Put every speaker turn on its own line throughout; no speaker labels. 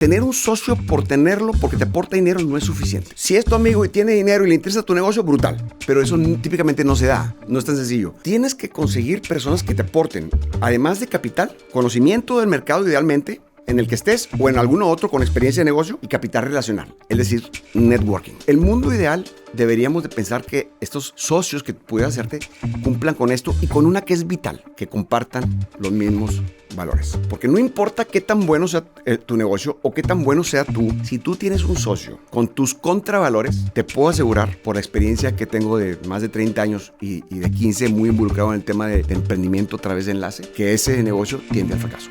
Tener un socio por tenerlo, porque te aporta dinero, no es suficiente. Si es tu amigo y tiene dinero y le interesa tu negocio, brutal. Pero eso típicamente no se da, no es tan sencillo. Tienes que conseguir personas que te aporten, además de capital, conocimiento del mercado idealmente, en el que estés o en alguno otro con experiencia de negocio y capital relacional, es decir, networking. El mundo ideal deberíamos de pensar que estos socios que pudieran hacerte cumplan con esto y con una que es vital, que compartan los mismos valores. Porque no importa qué tan bueno sea tu negocio o qué tan bueno sea tú, si tú tienes un socio con tus contravalores, te puedo asegurar, por la experiencia que tengo de más de 30 años y de 15 muy involucrado en el tema de emprendimiento a través de enlace, que ese negocio tiende al fracaso.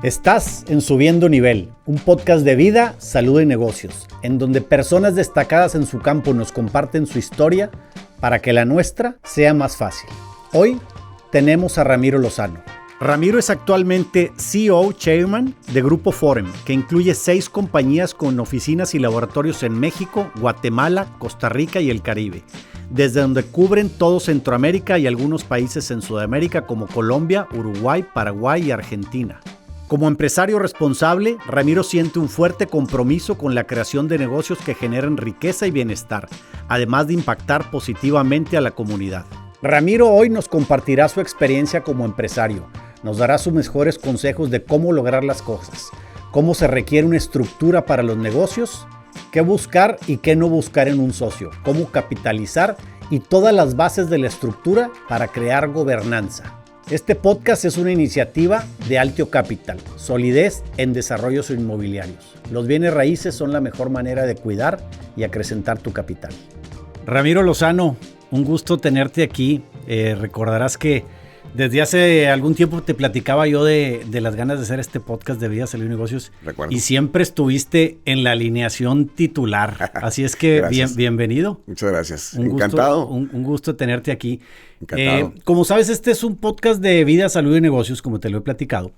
Estás en Subiendo Nivel, un podcast de vida, salud y negocios, en donde personas destacadas en su campo nos comparten su historia para que la nuestra sea más fácil. Hoy tenemos a Ramiro Lozano. Ramiro es actualmente CEO Chairman de Grupo Forum, que incluye 6 compañías con oficinas y laboratorios en México, Guatemala, Costa Rica y el Caribe, desde donde cubren todo Centroamérica y algunos países en Sudamérica como Colombia, Uruguay, Paraguay y Argentina. Como empresario responsable, Ramiro siente un fuerte compromiso con la creación de negocios que generen riqueza y bienestar, además de impactar positivamente a la comunidad. Ramiro hoy nos compartirá su experiencia como empresario, nos dará sus mejores consejos de cómo lograr las cosas, cómo se requiere una estructura para los negocios, qué buscar y qué no buscar en un socio, cómo capitalizar y todas las bases de la estructura para crear gobernanza. Este podcast es una iniciativa de Altio Capital, solidez en desarrollos inmobiliarios. Los bienes raíces son la mejor manera de cuidar y acrecentar tu capital. Ramiro Lozano, un gusto tenerte aquí. Recordarás que desde hace algún tiempo te platicaba yo de las ganas de hacer este podcast de Vida, Salud y Negocios.
Recuerdo.
Y siempre estuviste en la alineación titular. Así es que bienvenido.
Muchas gracias.
Encantado. Un gusto tenerte aquí.
Encantado.
Como sabes, este es un podcast de Vida, Salud y Negocios, como te lo he platicado.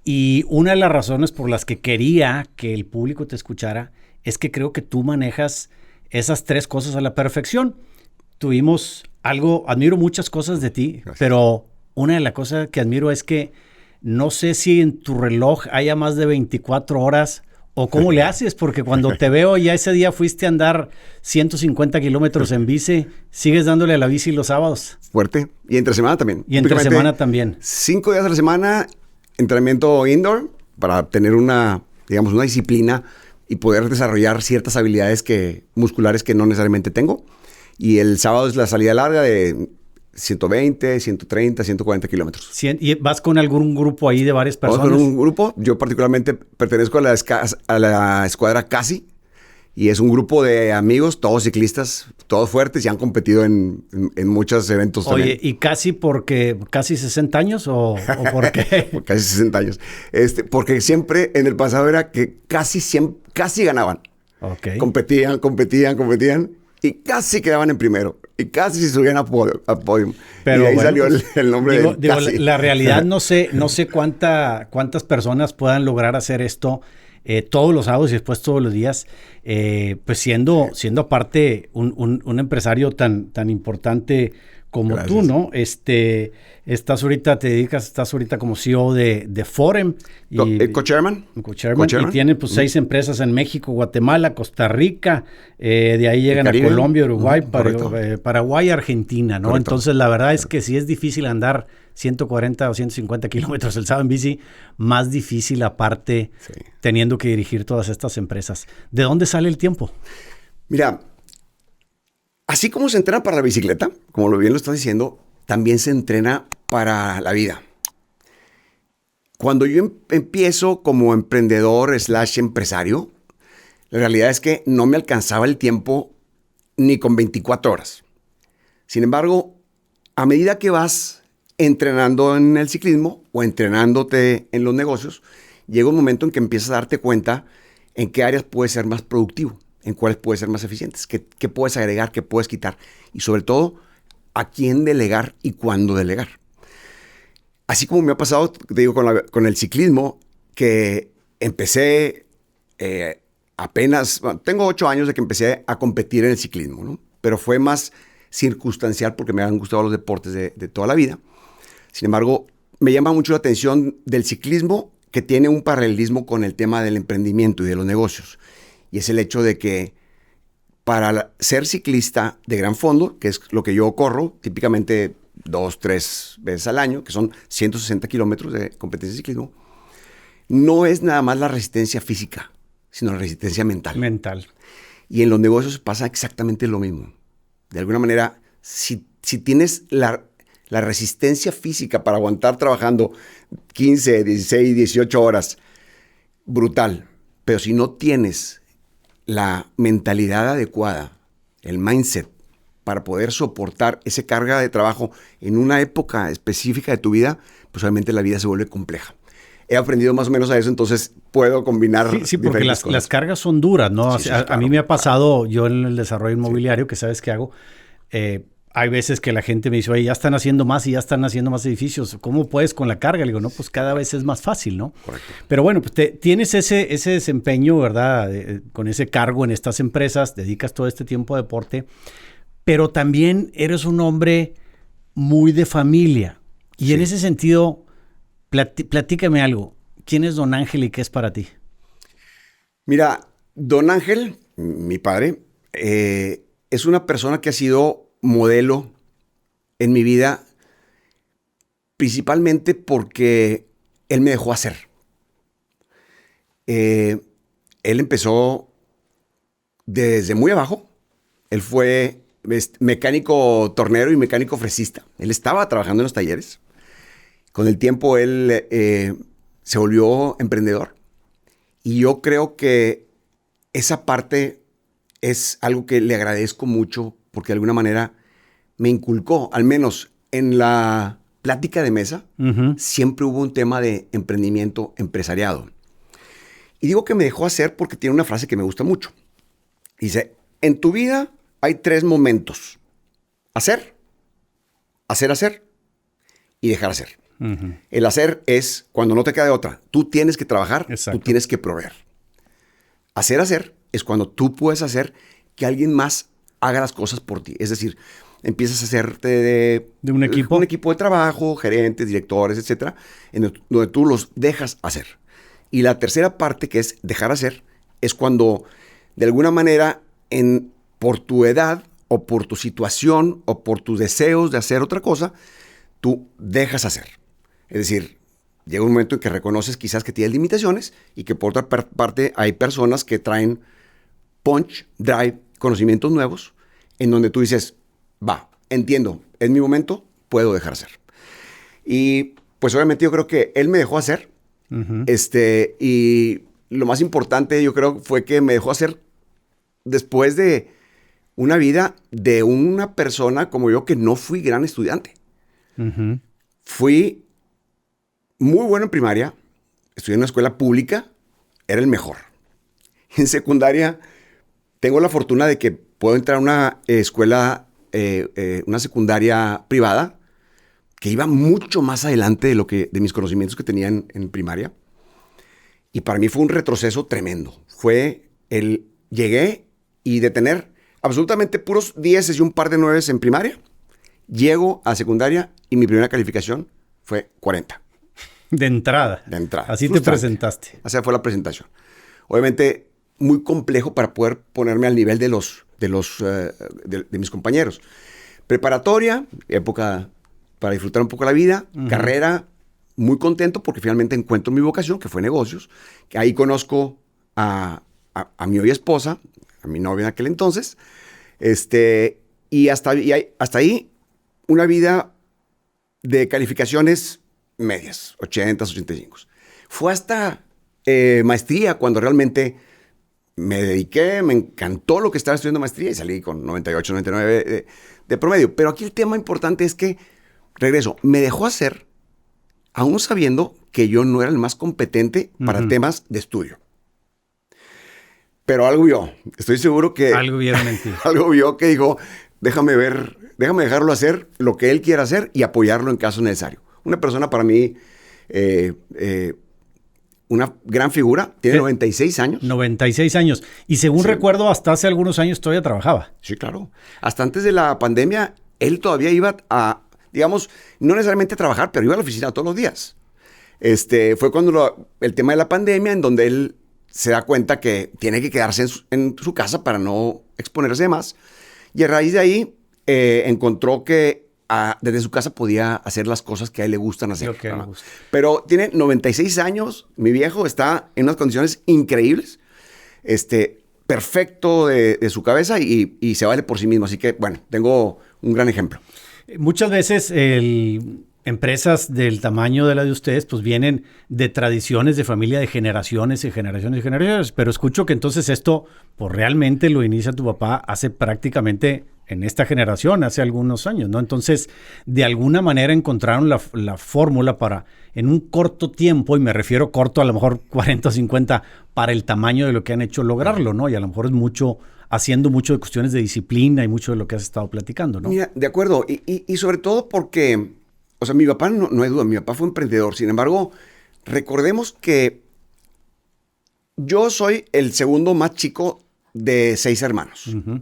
Y una de las razones por las que quería que el público te escuchara es que creo que tú manejas esas 3 cosas a la perfección. Admiro muchas cosas de ti, gracias. Pero una de las cosas que admiro es que no sé si en tu reloj haya más de 24 horas o cómo le haces, porque cuando te veo ya ese día fuiste a andar 150 kilómetros en bici, sigues dándole a la bici los sábados.
Fuerte. Y entre semana también.
Y entre semana también.
5 días a la semana, entrenamiento indoor para tener una disciplina y poder desarrollar ciertas habilidades musculares que no necesariamente tengo. Y el sábado es la salida larga de 120, 130, 140 kilómetros.
¿Y vas con algún grupo ahí de varias personas?
Vamos con un grupo. Yo particularmente pertenezco a la escuadra CASI y es un grupo de amigos, todos ciclistas, todos fuertes y han competido en muchos eventos.
Oye,
también.
¿y casi porque casi 60 años o por qué?
Por casi 60 años. Porque siempre en el pasado era que casi ganaban.
Okay.
Competían y casi quedaban en primero. Y casi se subían a podio.
Pero
y ahí
bueno,
salió el nombre de casi.
La realidad no sé cuántas personas puedan lograr hacer esto todos los sábados y después todos los días. Pues siendo aparte un empresario tan importante como Gracias. Tú, ¿no? Estás ahorita como CEO de Forum.
Co-chairman.
Y tienen pues 6 empresas en México, Guatemala, Costa Rica. De ahí llegan a Colombia, Uruguay, Paraguay, Argentina, ¿no? Correcto. Entonces la verdad es que sí es difícil andar 140 o 150 kilómetros el sábado en bici, más difícil aparte teniendo que dirigir todas estas empresas. ¿De dónde sale el tiempo?
Mira, así como se entrena para la bicicleta, como bien lo estás diciendo, también se entrena para la vida. Cuando yo empiezo como emprendedor / empresario, la realidad es que no me alcanzaba el tiempo ni con 24 horas. Sin embargo, a medida que vas entrenando en el ciclismo o entrenándote en los negocios, llega un momento en que empiezas a darte cuenta en qué áreas puedes ser más productivo, en cuáles puedes ser más eficientes, qué puedes agregar, qué puedes quitar y sobre todo a quién delegar y cuándo delegar. Así como me ha pasado, te digo, con el ciclismo, que empecé tengo 8 años de que empecé a competir en el ciclismo, ¿no? Pero fue más circunstancial porque me han gustado los deportes de toda la vida. Sin embargo, me llama mucho la atención del ciclismo, que tiene un paralelismo con el tema del emprendimiento y de los negocios. Y es el hecho de que para ser ciclista de gran fondo, que es lo que yo corro, típicamente 2, 3 veces al año, que son 160 kilómetros de competencia de ciclismo, no es nada más la resistencia física, sino la resistencia mental. Y en los negocios pasa exactamente lo mismo. De alguna manera, si tienes la resistencia física para aguantar trabajando 15, 16, 18 horas, brutal. Pero si no tienes la mentalidad adecuada, el mindset, para poder soportar esa carga de trabajo en una época específica de tu vida, pues obviamente la vida se vuelve compleja. He aprendido más o menos a eso, entonces puedo combinar.
Sí, porque las cargas son duras, ¿no?
Sí,
claro. A mí me ha pasado, yo en el desarrollo inmobiliario, que sabes qué hago, hay veces que la gente me dice, oye, ya están haciendo más y ya están haciendo más edificios. ¿Cómo puedes con la carga? Le digo, no, pues cada vez es más fácil, ¿no?
Correcto.
Pero bueno, pues tienes ese desempeño, ¿verdad? Con ese cargo en estas empresas, dedicas todo este tiempo a deporte, pero también eres un hombre muy de familia. Y sí. En ese sentido, platícame algo. ¿Quién es Don Ángel y qué es para ti?
Mira, Don Ángel, mi padre, es una persona que ha sido modelo en mi vida, principalmente porque él me dejó hacer. Él empezó desde muy abajo. Él fue mecánico tornero y mecánico fresista. Él estaba trabajando en los talleres. Con el tiempo él se volvió emprendedor. Y yo creo que esa parte es algo que le agradezco mucho porque de alguna manera me inculcó, al menos en la plática de mesa, siempre hubo un tema de emprendimiento, empresariado. Y digo que me dejó hacer porque tiene una frase que me gusta mucho. Dice, en tu vida hay 3 momentos. Hacer, hacer y dejar hacer. El hacer es cuando no te queda de otra. Tú tienes que trabajar, Exacto. Tú tienes que proveer. Hacer es cuando tú puedes hacer que alguien más haga las cosas por ti. Es decir, empiezas a hacerte de un equipo de trabajo, gerentes, directores, etcétera, donde tú los dejas hacer. Y la tercera parte, que es dejar hacer, es cuando de alguna manera por tu edad o por tu situación o por tus deseos de hacer otra cosa, tú dejas hacer. Es decir, llega un momento en que reconoces quizás que tienes limitaciones y que por otra parte hay personas que traen punch, drive, conocimientos nuevos, en donde tú dices, va, entiendo, es mi momento, puedo dejar hacer. Y pues obviamente yo creo que él me dejó hacer, y lo más importante yo creo fue que me dejó hacer después de una vida de una persona como yo que no fui gran estudiante. Fui muy bueno en primaria, estudié en una escuela pública, era el mejor. En secundaria tengo la fortuna de que puedo entrar a una escuela, una secundaria privada, que iba mucho más adelante de mis conocimientos que tenía en primaria. Y para mí fue un retroceso tremendo. Llegué y de tener absolutamente puros 10 y un par de 9 en primaria, llego a secundaria y mi primera calificación fue 40.
De entrada. Así te presentaste.
Así fue la presentación. Obviamente, muy complejo para poder ponerme al nivel de mis compañeros. Preparatoria, época para disfrutar un poco la vida. Carrera, muy contento porque finalmente encuentro mi vocación, que fue negocios. Que ahí conozco a mi hoy esposa, a mi novia en aquel entonces. Y hasta ahí, una vida de calificaciones medias, 80, 85. Fue hasta maestría cuando realmente me dediqué, me encantó lo que estaba estudiando maestría y salí con 98, 99 de promedio. Pero aquí el tema importante es que, regreso, me dejó hacer, aún sabiendo que yo no era el más competente para temas de estudio. Pero algo vio, estoy seguro que...
Algo vieron en ti.
Algo vio que dijo, déjame dejarlo hacer lo que él quiera hacer y apoyarlo en caso necesario. Una persona para mí, una gran figura, tiene 96 años.
96 años. Y según recuerdo, hasta hace algunos años todavía trabajaba.
Sí, claro. Hasta antes de la pandemia, él todavía iba digamos, no necesariamente a trabajar, pero iba a la oficina todos los días. Fue cuando el tema de la pandemia, en donde él se da cuenta que tiene que quedarse en su casa para no exponerse más. Y a raíz de ahí encontró que desde su casa podía hacer las cosas que a él le gustan hacer. ¿No? Pero tiene 96 años, mi viejo está en unas condiciones increíbles, perfecto de su cabeza y se vale por sí mismo. Así que, bueno, tengo un gran ejemplo.
Muchas veces empresas del tamaño de la de ustedes pues vienen de tradiciones de familia de generaciones y generaciones y generaciones, pero escucho que entonces esto pues realmente lo inicia tu papá hace prácticamente en esta generación, hace algunos años, ¿no? Entonces, de alguna manera encontraron la fórmula para, en un corto tiempo, y me refiero corto a lo mejor 40 o 50, para el tamaño de lo que han hecho lograrlo, ¿no? Y a lo mejor es mucho, haciendo mucho de cuestiones de disciplina y mucho de lo que has estado platicando, ¿no?
Mira, de acuerdo, y sobre todo porque, o sea, mi papá, no hay duda, mi papá fue emprendedor. Sin embargo, recordemos que yo soy el segundo más chico de 6 hermanos. Uh-huh.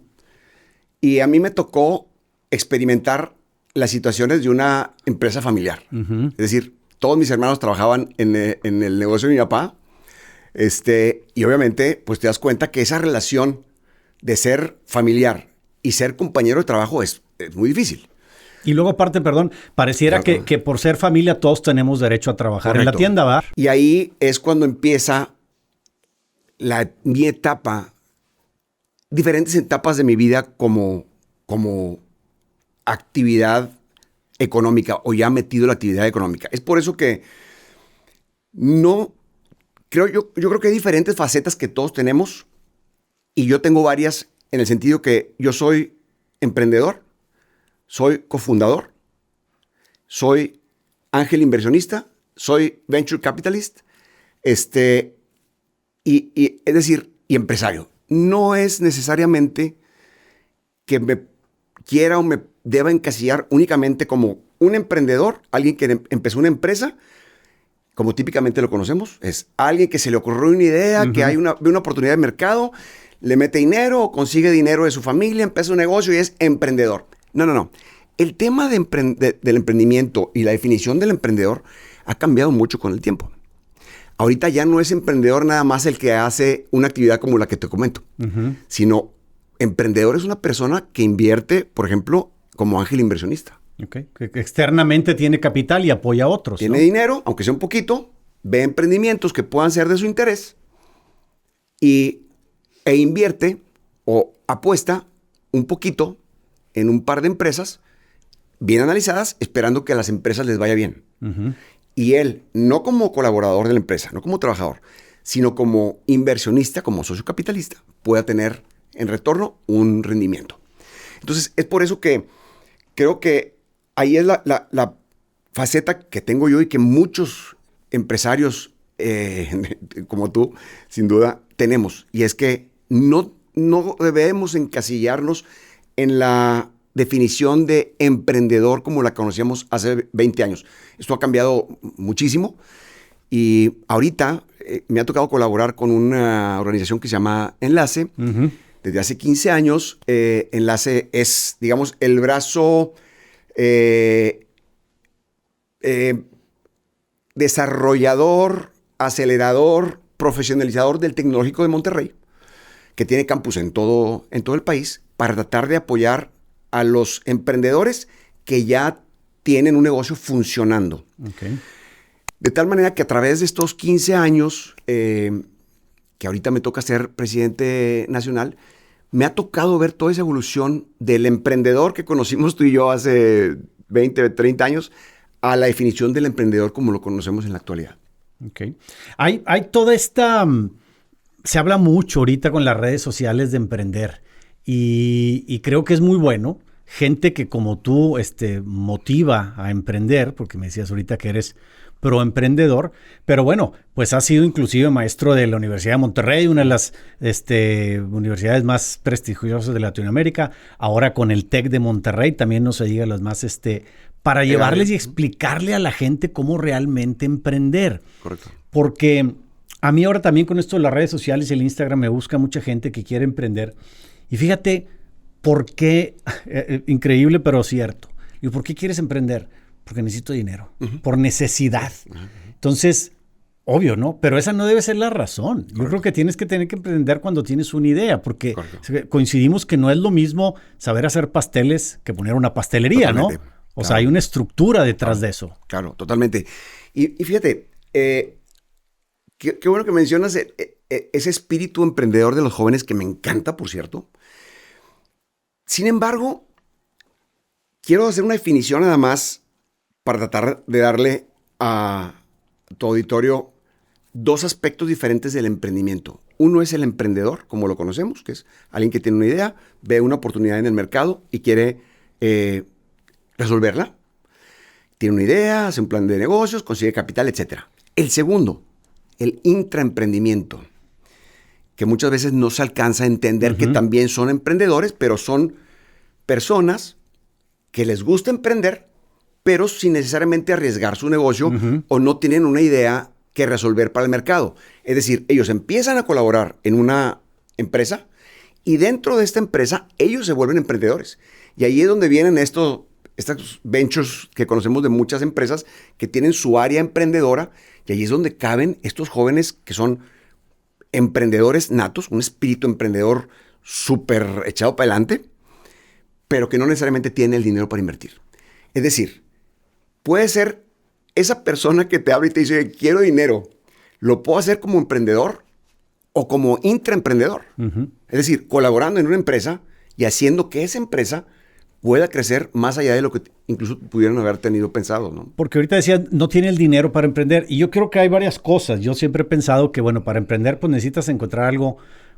Y a mí me tocó experimentar las situaciones de una empresa familiar. Uh-huh. Es decir, todos mis hermanos trabajaban en el negocio de mi papá. Y obviamente, pues te das cuenta que esa relación de ser familiar y ser compañero de trabajo es muy difícil.
Y luego aparte, perdón, pareciera que por ser familia todos tenemos derecho a trabajar. Correcto. En la tienda, ¿va?
Y ahí es cuando empieza mi etapa, diferentes etapas de mi vida como actividad económica o ya metido en la actividad económica. Es por eso que yo creo que hay diferentes facetas que todos tenemos y yo tengo varias en el sentido que yo soy emprendedor, soy cofundador, soy ángel inversionista, soy venture capitalist, y es decir, y empresario. No es necesariamente que me quiera o me deba encasillar únicamente como un emprendedor, alguien que empezó una empresa, como típicamente lo conocemos, es alguien que se le ocurrió una idea, uh-huh, que ve una oportunidad de mercado, le mete dinero o consigue dinero de su familia, empieza un negocio y es emprendedor. No. El tema del emprendimiento y la definición del emprendedor ha cambiado mucho con el tiempo. Ahorita ya no es emprendedor nada más el que hace una actividad como la que te comento, uh-huh, sino emprendedor es una persona que invierte, por ejemplo, como ángel inversionista.
Okay. Que externamente tiene capital y apoya a otros.
Tiene dinero, aunque sea un poquito, ve emprendimientos que puedan ser de su interés e invierte o apuesta un poquito en un par de empresas bien analizadas, esperando que a las empresas les vaya bien. Uh-huh. Y él, no como colaborador de la empresa, no como trabajador, sino como inversionista, como socio capitalista, pueda tener en retorno un rendimiento. Entonces, es por eso que creo que ahí es la faceta que tengo yo y que muchos empresarios como tú, sin duda, tenemos. Y es que no debemos encasillarnos en la definición de emprendedor como la conocíamos hace 20 años. Esto ha cambiado muchísimo y ahorita me ha tocado colaborar con una organización que se llama Enlace. Uh-huh. Desde hace 15 años, Enlace es, digamos, el brazo desarrollador, acelerador, profesionalizador del Tecnológico de Monterrey, que tiene campus en todo el país, para tratar de apoyar a los emprendedores que ya tienen un negocio funcionando. Okay. De tal manera que a través de estos 15 años, que ahorita me toca ser presidente nacional, me ha tocado ver toda esa evolución del emprendedor que conocimos tú y yo hace 20, 30 años a la definición del emprendedor como lo conocemos en la actualidad.
Okay. Hay toda esta... Se habla mucho ahorita con las redes sociales de emprender y creo que es muy bueno. Gente que como tú motiva a emprender, porque me decías ahorita que eres proemprendedor, pero bueno, pues has sido inclusive maestro de la Universidad de Monterrey, una de las universidades más prestigiosas de Latinoamérica, ahora con el TEC de Monterrey, también no se diga las más, para llevarles y explicarle a la gente cómo realmente emprender.
Correcto.
Porque a mí ahora también con esto de las redes sociales y el Instagram me busca mucha gente que quiere emprender. Y fíjate por qué, increíble pero cierto, ¿Y por qué quieres emprender? Porque necesito dinero, por necesidad. Entonces, obvio, ¿no? Pero esa no debe ser la razón. Yo creo que tienes que tener que emprender cuando tienes una idea, porque coincidimos que no es lo mismo saber hacer pasteles que poner una pastelería, totalmente, ¿no? O sea, hay una estructura detrás de eso.
Claro, totalmente. Y fíjate, qué bueno que mencionas ese espíritu emprendedor de los jóvenes, que me encanta, por cierto. Sin embargo, quiero hacer una definición nada más para tratar de darle a tu auditorio dos aspectos diferentes del emprendimiento. Uno es el emprendedor, como lo conocemos, que es alguien que tiene una idea, ve una oportunidad en el mercado y quiere resolverla. Tiene una idea, hace un plan de negocios, consigue capital, etc. El segundo, el intraemprendimiento, que muchas veces no se alcanza a entender que también son emprendedores, pero son personas que les gusta emprender, pero sin necesariamente arriesgar su negocio o no tienen una idea que resolver para el mercado. Es decir, ellos empiezan a colaborar en una empresa y dentro de esta empresa ellos se vuelven emprendedores. Y ahí es donde vienen estos ventures que conocemos de muchas empresas que tienen su área emprendedora, y ahí es donde caben estos jóvenes que son emprendedores natos, un espíritu emprendedor súper echado para adelante, pero que no necesariamente tiene el dinero para invertir. Es decir, puede ser esa persona que te habla y te dice, quiero dinero, lo puedo hacer como emprendedor o como intraemprendedor. Es decir, colaborando en una empresa y haciendo que esa empresa pueda crecer más allá de lo que incluso pudieran haber tenido pensado, ¿no?
Porque ahorita decía, no tiene el dinero para emprender. Y yo creo que hay varias cosas. Yo siempre he pensado que, bueno, para emprender, pues necesitas encontrar algo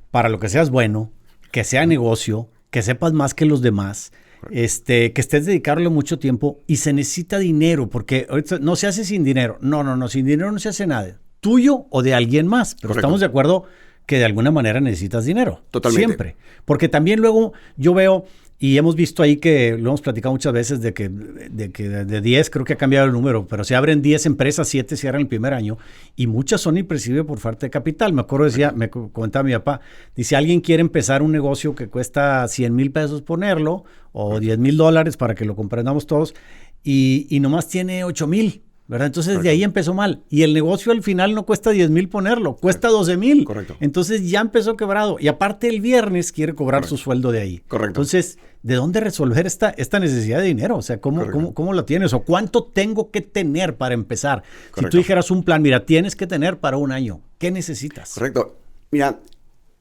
para lo que seas bueno, que sea negocio, que sepas más que los demás, que estés dedicarle mucho tiempo, y se necesita dinero, porque ahorita no se hace sin dinero. No, sin dinero no se hace nada. Tuyo o de alguien más. Pero estamos de acuerdo que de alguna manera necesitas dinero.
Totalmente.
Siempre. Porque también luego yo veo, y hemos visto ahí que lo hemos platicado muchas veces, de que de 10, creo que ha cambiado el número, pero se abren 10 empresas, 7 cierran el primer año, y muchas son imprescindibles por falta de capital. Me acuerdo, me comentaba mi papá, dice, alguien quiere empezar un negocio que cuesta 100 mil pesos ponerlo, o $10,000 para que lo comprendamos todos, y nomás tiene 8 mil. ¿Verdad? Entonces de ahí empezó mal. Y el negocio al final no cuesta 10 mil ponerlo, cuesta 12 mil.
Correcto.
Entonces ya empezó quebrado. Y aparte el viernes quiere cobrar su sueldo de ahí.
Correcto. Entonces,
¿de dónde resolver esta necesidad de dinero? O sea, ¿cómo lo tienes? ¿O cuánto tengo que tener para empezar? Si tú dijeras un plan, mira, tienes que tener para un año, ¿qué necesitas?
Correcto. Mira,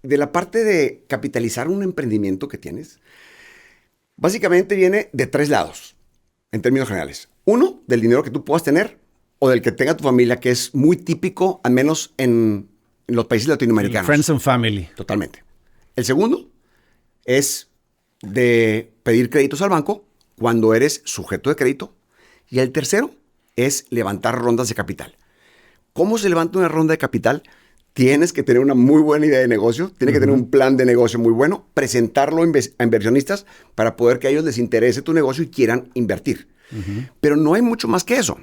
de la parte de capitalizar un emprendimiento que tienes, básicamente viene de 3 lados, en términos generales. Uno, del dinero que tú puedas tener o del que tenga tu familia, que es muy típico, al menos en los países latinoamericanos.
Friends and family.
Totalmente. El segundo es de pedir créditos al banco cuando eres sujeto de crédito. Y el tercero es levantar rondas de capital. ¿Cómo se levanta una ronda de capital? Tienes que tener una muy buena idea de negocio, tienes que tener un plan de negocio muy bueno, presentarlo a inversionistas para poder que a ellos les interese tu negocio y quieran invertir. Pero no hay mucho más que eso.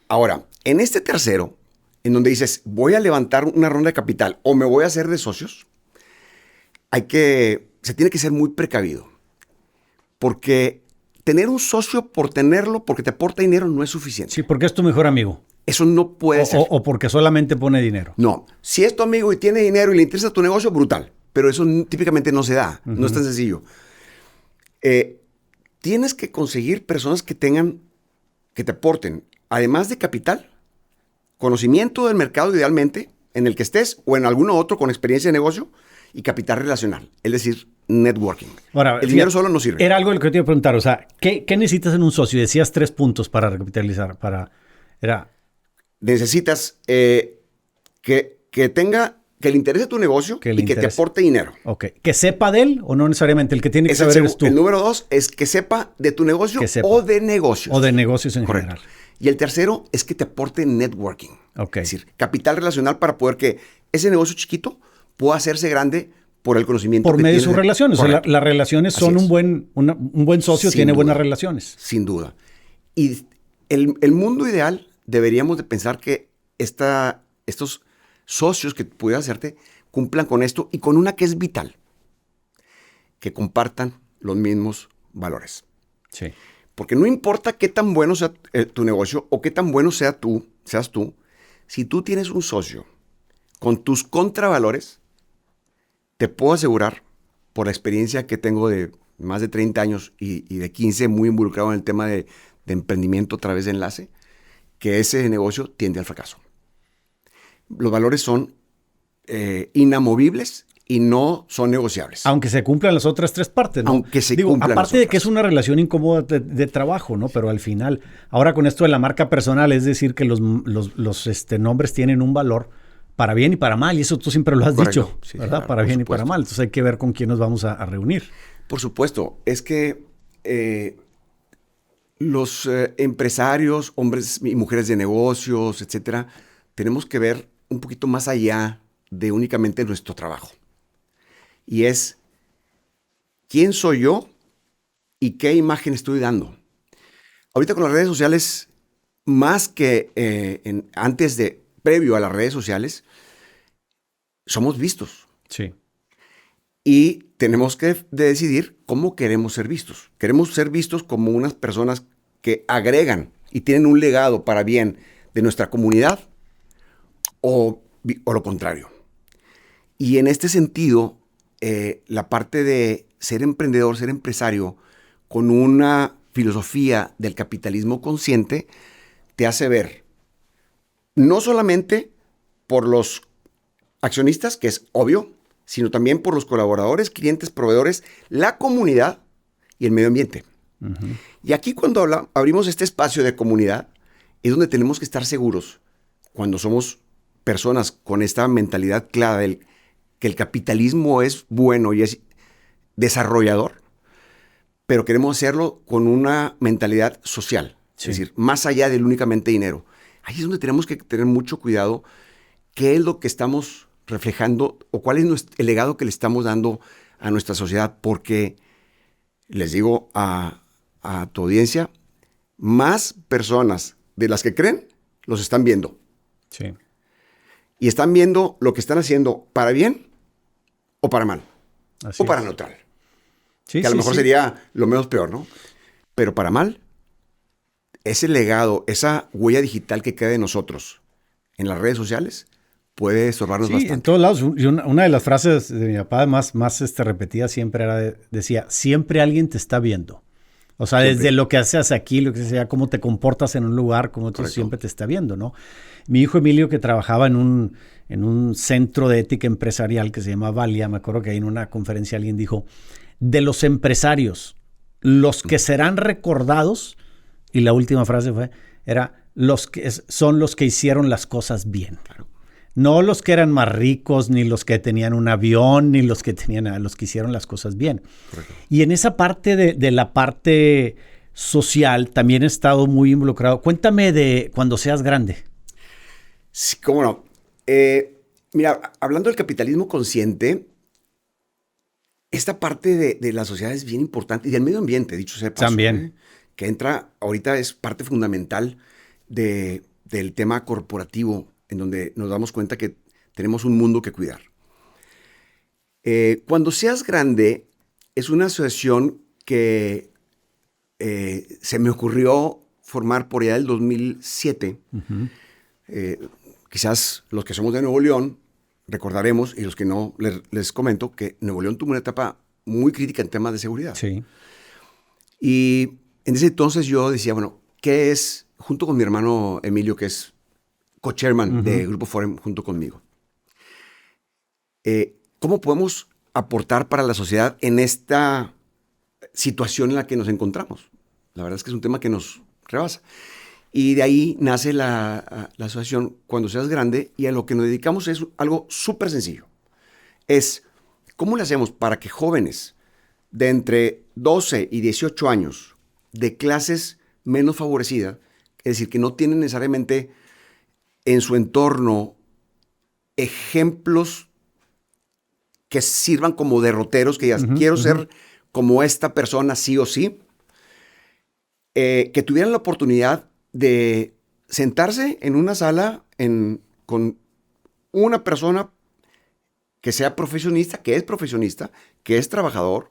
Ahora, en este tercero, en donde dices, voy a levantar una ronda de capital o me voy a hacer de socios, se tiene que ser muy precavido. Porque tener un socio por tenerlo, porque te aporta dinero, no es suficiente.
Sí, porque es tu mejor amigo.
Eso no puede ser.
O porque solamente pone dinero.
No. Si es tu amigo y tiene dinero y le interesa tu negocio, brutal. Pero eso típicamente no se da. No es tan sencillo. Tienes que conseguir personas que te aporten, además de capital, conocimiento del mercado idealmente, en el que estés, o en alguno otro con experiencia de negocio, y capital relacional, es decir, networking.
Ahora,
el dinero solo no sirve.
Era algo de lo que te iba a preguntar, o sea, ¿qué necesitas en un socio? Decías 3 puntos para recapitalizar,
Necesitas que le interese tu negocio y que te aporte dinero.
Ok. ¿Que sepa de él o no necesariamente? El que tiene que saber eres tú.
El número 2 es que sepa de tu negocio o de negocios.
O de negocios en general.
Y el tercero es que te aporte networking.
Okay.
Es decir, capital relacional para poder que ese negocio chiquito pueda hacerse grande por el conocimiento
por
que
medio de
tienes.
sus relaciones. O sea, las relaciones son un buen socio, tiene buenas relaciones.
Sin duda. Y el mundo ideal, deberíamos de pensar que estos socios que pudieras hacerte cumplan con esto y con una que es vital, que compartan los mismos valores.
Sí.
Porque no importa qué tan bueno sea tu negocio o qué tan bueno seas tú, si tú tienes un socio con tus contravalores, te puedo asegurar, por la experiencia que tengo de más de 30 años y de 15 muy involucrado en el tema de emprendimiento a través de enlace, que ese negocio tiende al fracaso. Los valores son inamovibles y no son negociables.
Aunque se cumplan las otras tres partes, ¿no?
Aunque se cumplan las
aparte de
otras.
que es una relación incómoda de trabajo, ¿no? Pero al final, ahora con esto de la marca personal, es decir, que los nombres tienen un valor para bien y para mal, y eso tú siempre lo has
Correcto.
dicho,
Sí,
¿verdad?
claro,
Para bien y
supuesto.
para mal. Entonces hay que ver con quién nos vamos a reunir.
Por supuesto. Es que los empresarios, hombres y mujeres de negocios, etcétera, tenemos que ver un poquito más allá de únicamente nuestro trabajo. Y es, ¿quién soy yo y qué imagen estoy dando? Ahorita con las redes sociales, más que previo a las redes sociales, somos vistos.
Sí.
Y tenemos que decidir cómo queremos ser vistos. ¿Queremos ser vistos como unas personas que agregan y tienen un legado para bien de nuestra comunidad o lo contrario? Y en este sentido, la parte de ser emprendedor, ser empresario, con una filosofía del capitalismo consciente, te hace ver no solamente por los accionistas, que es obvio, sino también por los colaboradores, clientes, proveedores, la comunidad y el medio ambiente. Uh-huh. Y aquí cuando abrimos este espacio de comunidad, es donde tenemos que estar seguros, cuando somos personas con esta mentalidad clara del que el capitalismo es bueno y es desarrollador, pero queremos hacerlo con una mentalidad social, sí. Es decir, más allá del únicamente dinero. Ahí es donde tenemos que tener mucho cuidado qué es lo que estamos reflejando o cuál es el legado que le estamos dando a nuestra sociedad, porque les digo a tu audiencia, más personas de las que creen los están viendo.
Sí.
Y están viendo lo que están haciendo para bien o para mal.
Así
o para
es.
neutral.
Sí,
que a lo mejor sería lo menos peor, ¿no? Pero para mal, ese legado, esa huella digital que queda de nosotros en las redes sociales puede estorbarnos bastante.
En todos lados. Y una de las frases de mi papá más repetida siempre decía, siempre alguien te está viendo. O sea, siempre. Desde lo que haces aquí, lo que sea, cómo te comportas en un lugar, como tú siempre te está viendo, ¿no? Mi hijo Emilio, que trabajaba en un centro de ética empresarial que se llama Valia, me acuerdo que ahí en una conferencia alguien dijo, de los empresarios, los que serán recordados, y la última frase era, son los que hicieron las cosas bien. Claro. No los que eran más ricos, ni los que tenían un avión, ni los que hicieron las cosas bien. Correcto. Y en esa parte de la parte social también he estado muy involucrado. Cuéntame de cuando seas grande.
Sí, cómo no. Mira, hablando del capitalismo consciente, esta parte de la sociedad es bien importante y del medio ambiente, dicho sea de paso.
También.
Que entra, ahorita es parte fundamental del tema corporativo, en donde nos damos cuenta que tenemos un mundo que cuidar. Cuando seas grande, es una asociación que se me ocurrió formar por allá del 2007. Uh-huh. Quizás los que somos de Nuevo León recordaremos, y los que no, les comento que Nuevo León tuvo una etapa muy crítica en temas de seguridad.
Sí.
Y en ese entonces yo decía, bueno, ¿qué es? Junto con mi hermano Emilio, que es co-chairman de Grupo Forum junto conmigo. ¿Cómo podemos aportar para la sociedad en esta situación en la que nos encontramos? La verdad es que es un tema que nos rebasa. Y de ahí nace la asociación Cuando Seas Grande, y a lo que nos dedicamos es algo súper sencillo. Es, ¿cómo le hacemos para que jóvenes de entre 12 y 18 años de clases menos favorecidas, es decir, que no tienen necesariamente en su entorno ejemplos que sirvan como derroteros, que digas, quiero ser como esta persona sí o sí, que tuvieran la oportunidad de sentarse en una sala con una persona que sea profesionista, que es trabajador,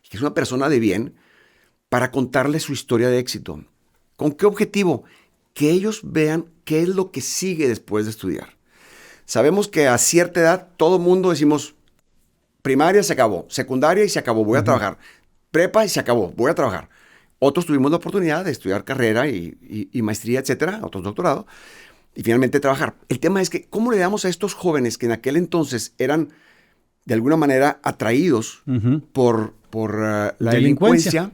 que es una persona de bien, para contarles su historia de éxito. ¿Con qué objetivo? Que ellos vean qué es lo que sigue después de estudiar. Sabemos que a cierta edad todo mundo decimos, primaria se acabó, secundaria y se acabó, voy a trabajar. Prepa y se acabó, voy a trabajar. Otros tuvimos la oportunidad de estudiar carrera y maestría, etcétera, otros doctorado, y finalmente trabajar. El tema es que, ¿cómo le damos a estos jóvenes que en aquel entonces eran, de alguna manera, atraídos por la delincuencia,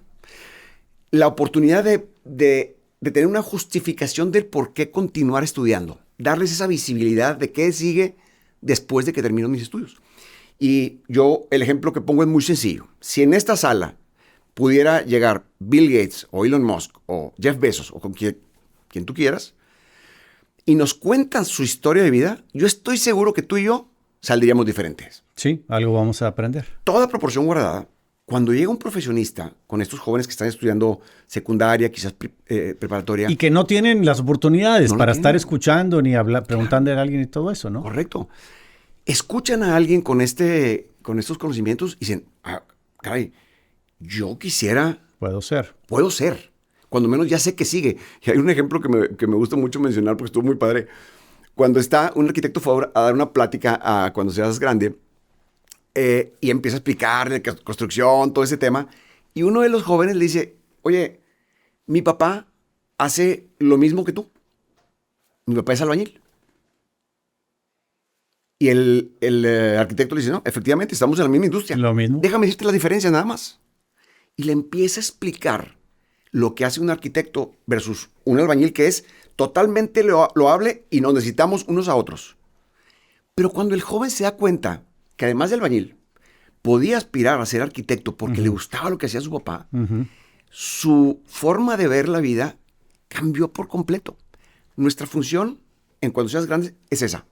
la oportunidad de tener una justificación del por qué continuar estudiando? Darles esa visibilidad de qué sigue después de que termino mis estudios. Y yo, el ejemplo que pongo es muy sencillo. Si en esta sala pudiera llegar Bill Gates o Elon Musk o Jeff Bezos o con quien tú quieras y nos cuentan su historia de vida, yo estoy seguro que tú y yo saldríamos diferentes.
Sí, algo vamos a aprender.
Toda proporción guardada, cuando llega un profesionista con estos jóvenes que están estudiando secundaria, quizás preparatoria.
Y que no tienen las oportunidades para estar escuchando ni preguntarle a alguien y todo eso, ¿no?
Correcto. Escuchan a alguien con estos conocimientos y dicen, caray, yo quisiera...
Puedo ser.
Cuando menos ya sé que sigue. Y hay un ejemplo que me gusta mucho mencionar porque estuvo muy padre. Cuando está un arquitecto fue a dar una plática cuando seas grande y empieza a explicar de construcción, todo ese tema. Y uno de los jóvenes le dice, oye, mi papá hace lo mismo que tú. Mi papá es albañil. Y el arquitecto le dice, no, efectivamente, estamos en la misma industria.
Lo mismo.
Déjame decirte la diferencia nada más. Y le empieza a explicar lo que hace un arquitecto versus un albañil que es totalmente loable y nos necesitamos unos a otros. Pero cuando el joven se da cuenta que además de albañil podía aspirar a ser arquitecto porque le gustaba lo que hacía su papá, su forma de ver la vida cambió por completo. Nuestra función en cuando seas grande es esa.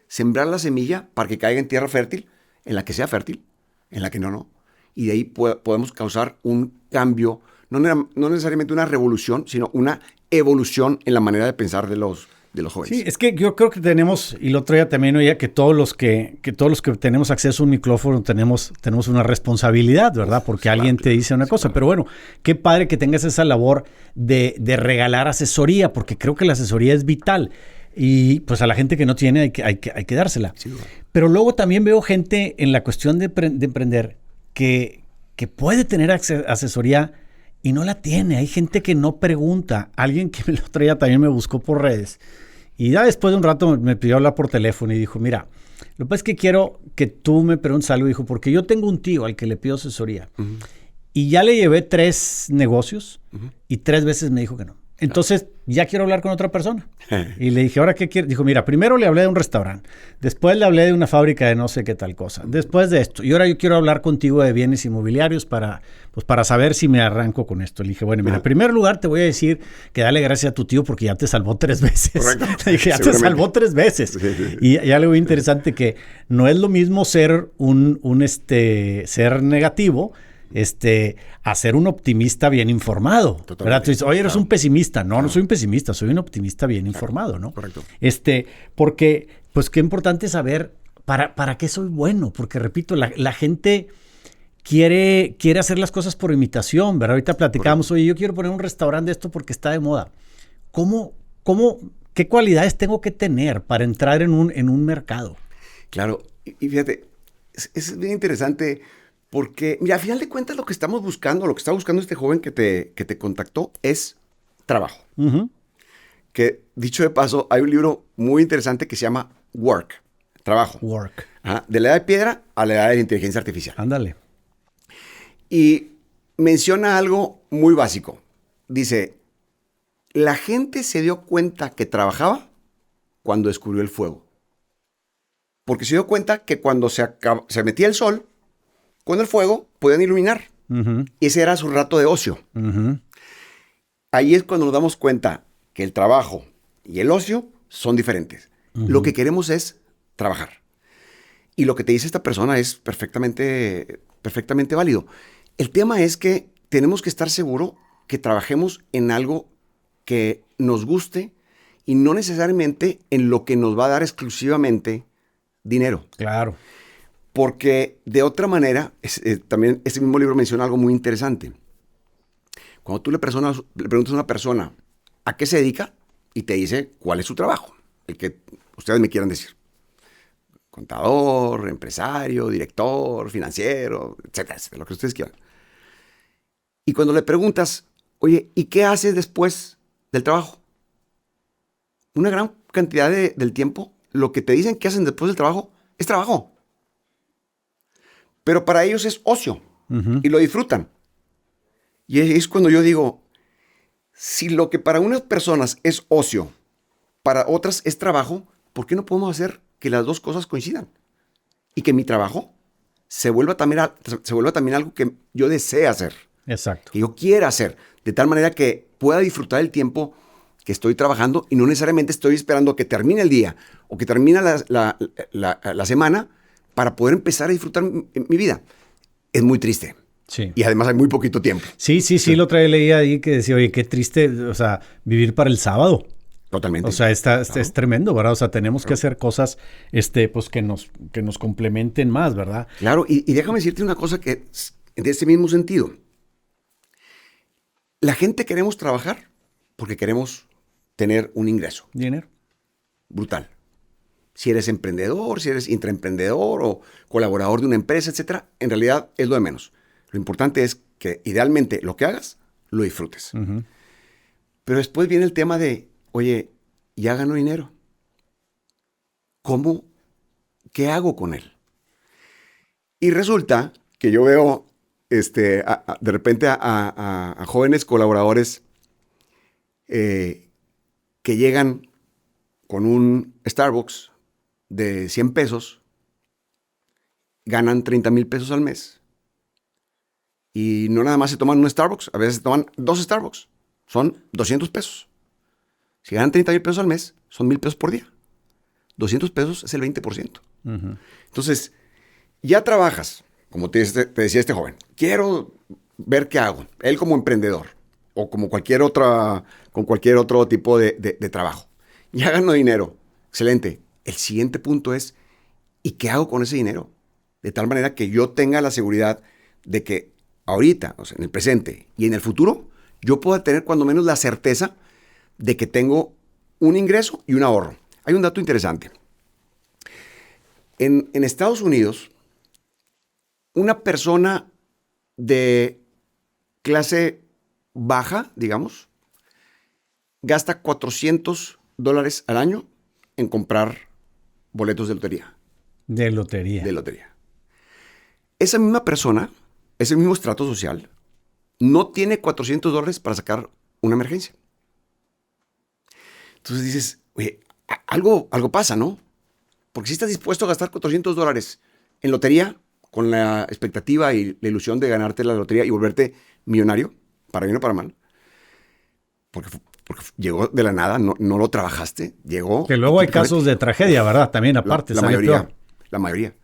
Sembrar la semilla para que caiga en tierra fértil, en la que sea fértil, en la que no. Y de ahí podemos causar un cambio, no necesariamente una revolución, sino una evolución en la manera de pensar de los jóvenes.
Sí, es que yo creo que tenemos, y el otro día también oía que todos los que tenemos acceso a un micrófono tenemos una responsabilidad, ¿verdad? Porque alguien te dice una cosa. Pero bueno, qué padre que tengas esa labor de regalar asesoría, porque creo que la asesoría es vital. Y pues a la gente que no tiene hay que dársela. Sí, pero luego también veo gente en la cuestión de emprender que puede tener asesoría y no la tiene. Hay gente que no pregunta. Alguien que el otro día también me buscó por redes y ya después de un rato me pidió hablar por teléfono y dijo, mira, lo que pasa es que quiero que tú me preguntes algo. Dijo, porque yo tengo un tío al que le pido asesoría y ya le llevé 3 negocios y 3 veces me dijo que no. Entonces, ya quiero hablar con otra persona. Y le dije, ¿ahora qué quieres? Dijo, mira, primero le hablé de un restaurante. Después le hablé de una fábrica de no sé qué tal cosa. Después de esto. Y ahora yo quiero hablar contigo de bienes inmobiliarios para saber si me arranco con esto. Le dije, bueno, mira, en primer lugar te voy a decir que dale gracias a tu tío porque ya te salvó 3 veces. Correcto. Le dije, ya te salvó 3 veces. Sí. Y algo interesante que no es lo mismo ser ser negativo a ser un optimista bien informado. Totalmente. ¿Verdad? Tú dices, oye, eres un pesimista. No soy un pesimista, soy un optimista bien informado, ¿no?
Correcto.
Porque, pues, qué importante saber para qué soy bueno. Porque, repito, la gente quiere hacer las cosas por imitación, ¿verdad? Ahorita platicamos, oye, yo quiero poner un restaurante de esto porque está de moda. ¿Qué cualidades tengo que tener para entrar en un mercado?
Claro, y fíjate, es bien interesante. Porque, mira, a final de cuentas lo que estamos buscando, lo que está buscando este joven que te contactó es trabajo. Que, dicho de paso, hay un libro muy interesante que se llama Work, trabajo.
Work.
De la edad de piedra a la edad de la inteligencia artificial.
Ándale.
Y menciona algo muy básico. Dice, la gente se dio cuenta que trabajaba cuando descubrió el fuego. Porque se dio cuenta que cuando se metía el sol, con el fuego podían iluminar. Y ese era su rato de ocio. Ahí es cuando nos damos cuenta que el trabajo y el ocio son diferentes. Lo que queremos es trabajar. Y lo que te dice esta persona es perfectamente válido. El tema es que tenemos que estar seguros que trabajemos en algo que nos guste y no necesariamente en lo que nos va a dar exclusivamente dinero.
Claro.
Porque de otra manera, también ese mismo libro menciona algo muy interesante. Cuando tú le preguntas a una persona a qué se dedica y te dice cuál es su trabajo, el que ustedes me quieran decir. Contador, empresario, director, financiero, etcétera, etcétera, lo que ustedes quieran. Y cuando le preguntas, oye, ¿y qué haces después del trabajo? Una gran cantidad del tiempo, lo que te dicen que hacen después del trabajo es trabajo. Pero para ellos es ocio y lo disfrutan. Y es cuando yo digo, si lo que para unas personas es ocio, para otras es trabajo, ¿por qué no podemos hacer que las dos cosas coincidan? Y que mi trabajo se vuelva también algo que yo desee hacer.
Exacto.
Que yo quiera hacer. De tal manera que pueda disfrutar el tiempo que estoy trabajando y no necesariamente estoy esperando que termine el día o que termine la semana para poder empezar a disfrutar mi vida. Es muy triste.
Sí.
Y además hay muy poquito tiempo.
Sí. La otra vez leía ahí que decía, oye, qué triste, o sea, vivir para el sábado.
Totalmente.
O sea, es tremendo, ¿verdad? O sea, tenemos que hacer cosas pues que nos complementen más, ¿verdad?
Claro, y déjame decirte una cosa que es de ese mismo sentido. La gente queremos trabajar porque queremos tener un ingreso.
Dinero.
Brutal. Si eres emprendedor, si eres intraemprendedor o colaborador de una empresa, etcétera, en realidad es lo de menos. Lo importante es que idealmente lo que hagas, lo disfrutes.
Uh-huh.
Pero después viene el tema de, oye, ya gano dinero. ¿Cómo? ¿Qué hago con él? Y resulta que yo veo de repente a jóvenes colaboradores que llegan con un Starbucks de 100 pesos, ganan 30,000 pesos al mes. Y no nada más se toman un Starbucks, a veces se toman 2 Starbucks. Son 200 pesos. Si ganan 30,000 pesos al mes, son 1,000 pesos por día. 200 pesos es el 20%. Uh-huh. Entonces, ya trabajas, como te decía este joven. Quiero ver qué hago. Él como emprendedor o como cualquier otro tipo de trabajo. Ya gano dinero. Excelente. El siguiente punto es, ¿y qué hago con ese dinero? De tal manera que yo tenga la seguridad de que ahorita, o sea, en el presente y en el futuro, yo pueda tener cuando menos la certeza de que tengo un ingreso y un ahorro. Hay un dato interesante. En Estados Unidos, una persona de clase baja, digamos, gasta $400 al año en comprar boletos de lotería.
De lotería.
De lotería. Esa misma persona, ese mismo estrato social, no tiene $400 para sacar una emergencia. Entonces dices, oye, algo pasa, ¿no? Porque si estás dispuesto a gastar $400 en lotería, con la expectativa y la ilusión de ganarte la lotería y volverte millonario, para bien o para mal, porque llegó de la nada, no lo trabajaste, llegó.
Que luego hay casos de tragedia, ¿verdad? También aparte.
La mayoría.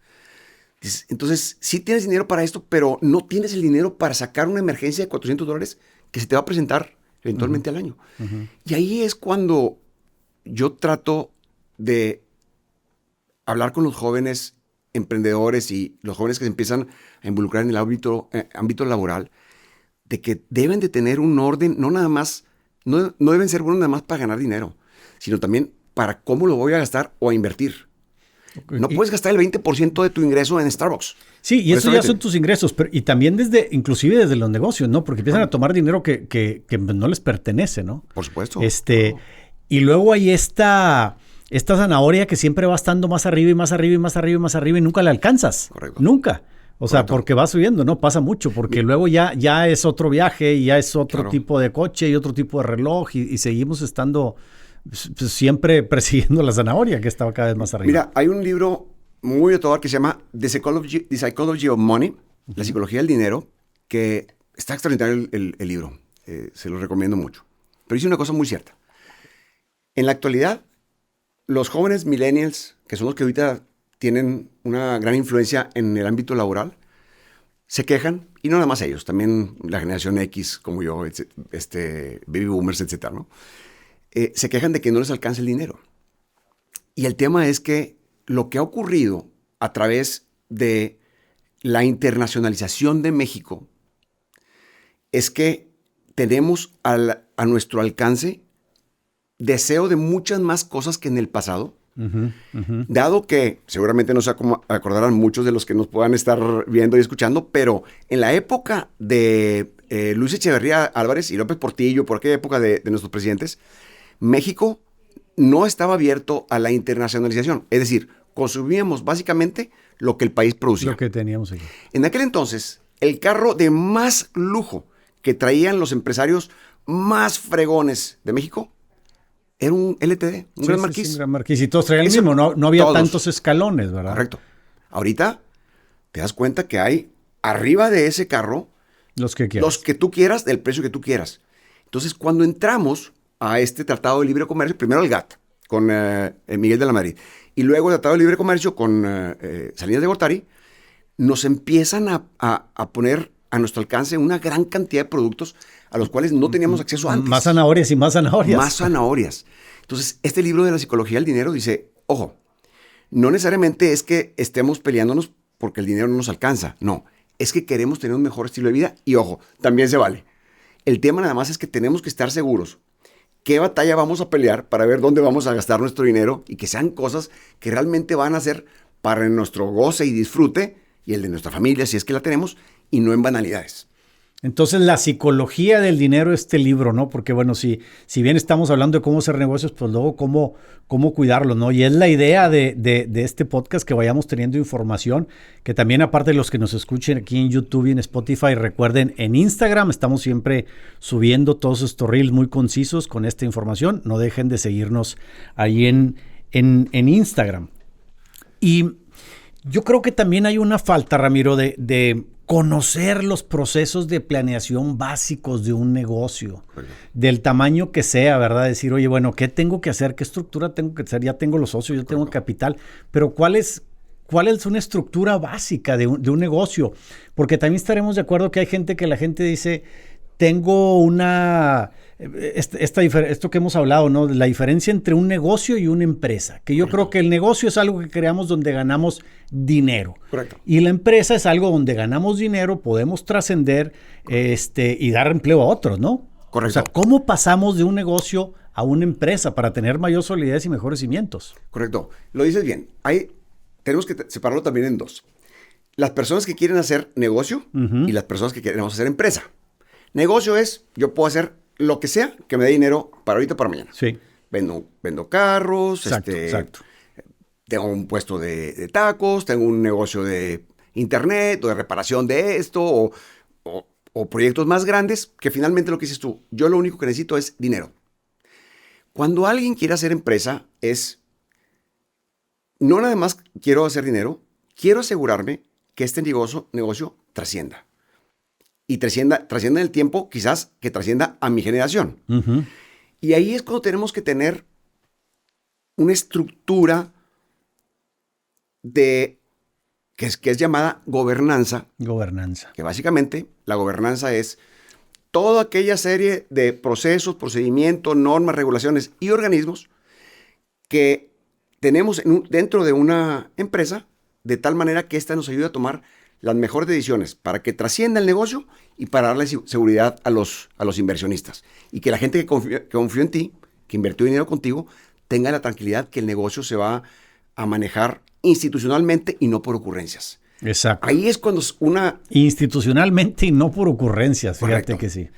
Entonces, sí tienes dinero para esto, pero no tienes el dinero para sacar una emergencia de $400 que se te va a presentar eventualmente al año. Uh-huh. Y ahí es cuando yo trato de hablar con los jóvenes emprendedores y los jóvenes que se empiezan a involucrar en el ámbito laboral, de que deben de tener un orden, no deben ser buenos nada más para ganar dinero, sino también para cómo lo voy a gastar o a invertir. No puedes gastar el 20% de tu ingreso en Starbucks.
Sí, y eso ya son tus ingresos, pero y también inclusive desde los negocios, ¿no? Porque empiezan a tomar dinero que no les pertenece, ¿no?
Por supuesto.
Y luego hay esta zanahoria que siempre va estando más arriba y más arriba y más arriba y más arriba y nunca la alcanzas.
Correcto.
Nunca. O sea, porque va subiendo, ¿no? Pasa mucho, porque luego ya es otro viaje y ya es otro tipo de coche y otro tipo de reloj y seguimos estando siempre persiguiendo la zanahoria que estaba cada vez más arriba.
Mira, hay un libro muy autor que se llama The Psychology of Money, uh-huh. La psicología del dinero, que está extraordinario el libro. Se lo recomiendo mucho. Pero dice una cosa muy cierta. En la actualidad, los jóvenes millennials, que son los que ahorita tienen una gran influencia en el ámbito laboral, se quejan, y no nada más ellos, también la generación X, como yo, baby boomers, etcétera, ¿no? Se quejan de que no les alcanza el dinero. Y el tema es que lo que ha ocurrido a través de la internacionalización de México es que tenemos a nuestro alcance deseo de muchas más cosas que en el pasado. Dado que seguramente no se acordarán muchos de los que nos puedan estar viendo y escuchando, pero en la época de Luis Echeverría Álvarez y López Portillo, por aquella época de nuestros presidentes, México no estaba abierto a la internacionalización. Es decir, consumíamos básicamente lo que el país producía.
Lo que teníamos aquí.
En aquel entonces, el carro de más lujo que traían los empresarios más fregones de México era un LTD, un Gran Marquis.
Sí, un Gran Marquis. Y todos traían el mismo, no había tantos escalones, ¿verdad?
Correcto. Ahorita te das cuenta que hay arriba de ese carro
los que quieras.
Los que tú quieras, del precio que tú quieras. Entonces, cuando entramos a este Tratado de Libre Comercio, primero el GATT con Miguel de la Madrid y luego el Tratado de Libre Comercio con Salinas de Gortari, nos empiezan a poner a nuestro alcance una gran cantidad de productos a los cuales no teníamos acceso antes.
Más zanahorias y más zanahorias.
Más zanahorias. Entonces, este libro de la psicología del dinero dice, ojo, no necesariamente es que estemos peleándonos porque el dinero no nos alcanza. No, es que queremos tener un mejor estilo de vida y, ojo, también se vale. El tema nada más es que tenemos que estar seguros qué batalla vamos a pelear para ver dónde vamos a gastar nuestro dinero y que sean cosas que realmente van a ser para nuestro goce y disfrute y el de nuestra familia, si es que la tenemos, y no en banalidades.
Entonces, la psicología del dinero, este libro, ¿no? Porque, bueno, si bien estamos hablando de cómo hacer negocios, pues luego cómo cuidarlo, ¿no? Y es la idea de este podcast, que vayamos teniendo información, que también, aparte de los que nos escuchen aquí en YouTube y en Spotify, recuerden, en Instagram estamos siempre subiendo todos estos reels muy concisos con esta información. No dejen de seguirnos ahí en Instagram. Y yo creo que también hay una falta, Ramiro, de conocer los procesos de planeación básicos de un negocio, del tamaño que sea, ¿verdad? Decir, oye, bueno, ¿qué tengo que hacer? ¿Qué estructura tengo que hacer? Ya tengo los socios, ya tengo el capital, pero ¿cuál es una estructura básica de un negocio? Porque también estaremos de acuerdo que hay gente que la gente dice, tengo esto que hemos hablado, ¿no? La diferencia entre un negocio y una empresa. Que yo creo que el negocio es algo que creamos donde ganamos dinero.
Correcto.
Y la empresa es algo donde ganamos dinero, podemos trascender y dar empleo a otros, ¿no?
Correcto.
O sea, ¿cómo pasamos de un negocio a una empresa para tener mayor solidez y mejores cimientos?
Correcto. Lo dices bien. Tenemos que separarlo también en dos. Las personas que quieren hacer negocio y las personas que queremos hacer empresa. Negocio es, yo puedo hacer lo que sea que me dé dinero para ahorita o para mañana.
Sí.
Vendo carros,
Exacto.
Tengo un puesto de tacos, tengo un negocio de internet o de reparación de esto o proyectos más grandes que finalmente lo que dices tú, yo lo único que necesito es dinero. Cuando alguien quiere hacer empresa no nada más quiero hacer dinero, quiero asegurarme que este negocio trascienda. Y trascienda en el tiempo, quizás que trascienda a mi generación.
Uh-huh.
Y ahí es cuando tenemos que tener una estructura que es llamada gobernanza.
Gobernanza.
Que básicamente la gobernanza es toda aquella serie de procesos, procedimientos, normas, regulaciones y organismos que tenemos dentro de una empresa, de tal manera que ésta nos ayude a tomar las mejores decisiones para que trascienda el negocio y para darle seguridad a los inversionistas. Y que la gente que confió en ti, que invirtió dinero contigo, tenga la tranquilidad que el negocio se va a manejar institucionalmente y no por ocurrencias.
Exacto.
Ahí es cuando
institucionalmente y no por ocurrencias, fíjate. Correcto. Que sí.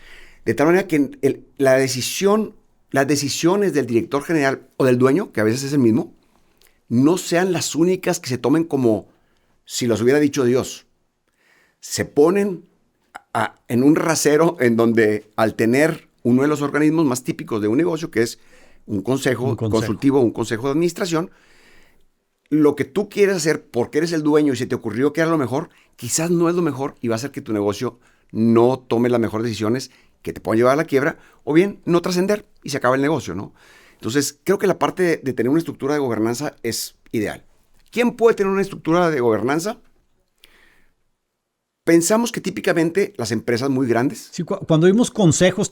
De tal manera que las decisiones del director general o del dueño, que a veces es el mismo, no sean las únicas que se tomen como si los hubiera dicho Dios. Se ponen en un rasero en donde, al tener uno de los organismos más típicos de un negocio, que es un consejo consultivo, un consejo de administración, lo que tú quieres hacer porque eres el dueño y se te ocurrió que era lo mejor, quizás no es lo mejor y va a hacer que tu negocio no tome las mejores decisiones que te puedan llevar a la quiebra, o bien no trascender y se acaba el negocio, ¿no? Entonces, creo que la parte de tener una estructura de gobernanza es ideal. ¿Quién puede tener una estructura de gobernanza? Pensamos que típicamente las empresas muy grandes...
Sí, cuando vimos consejo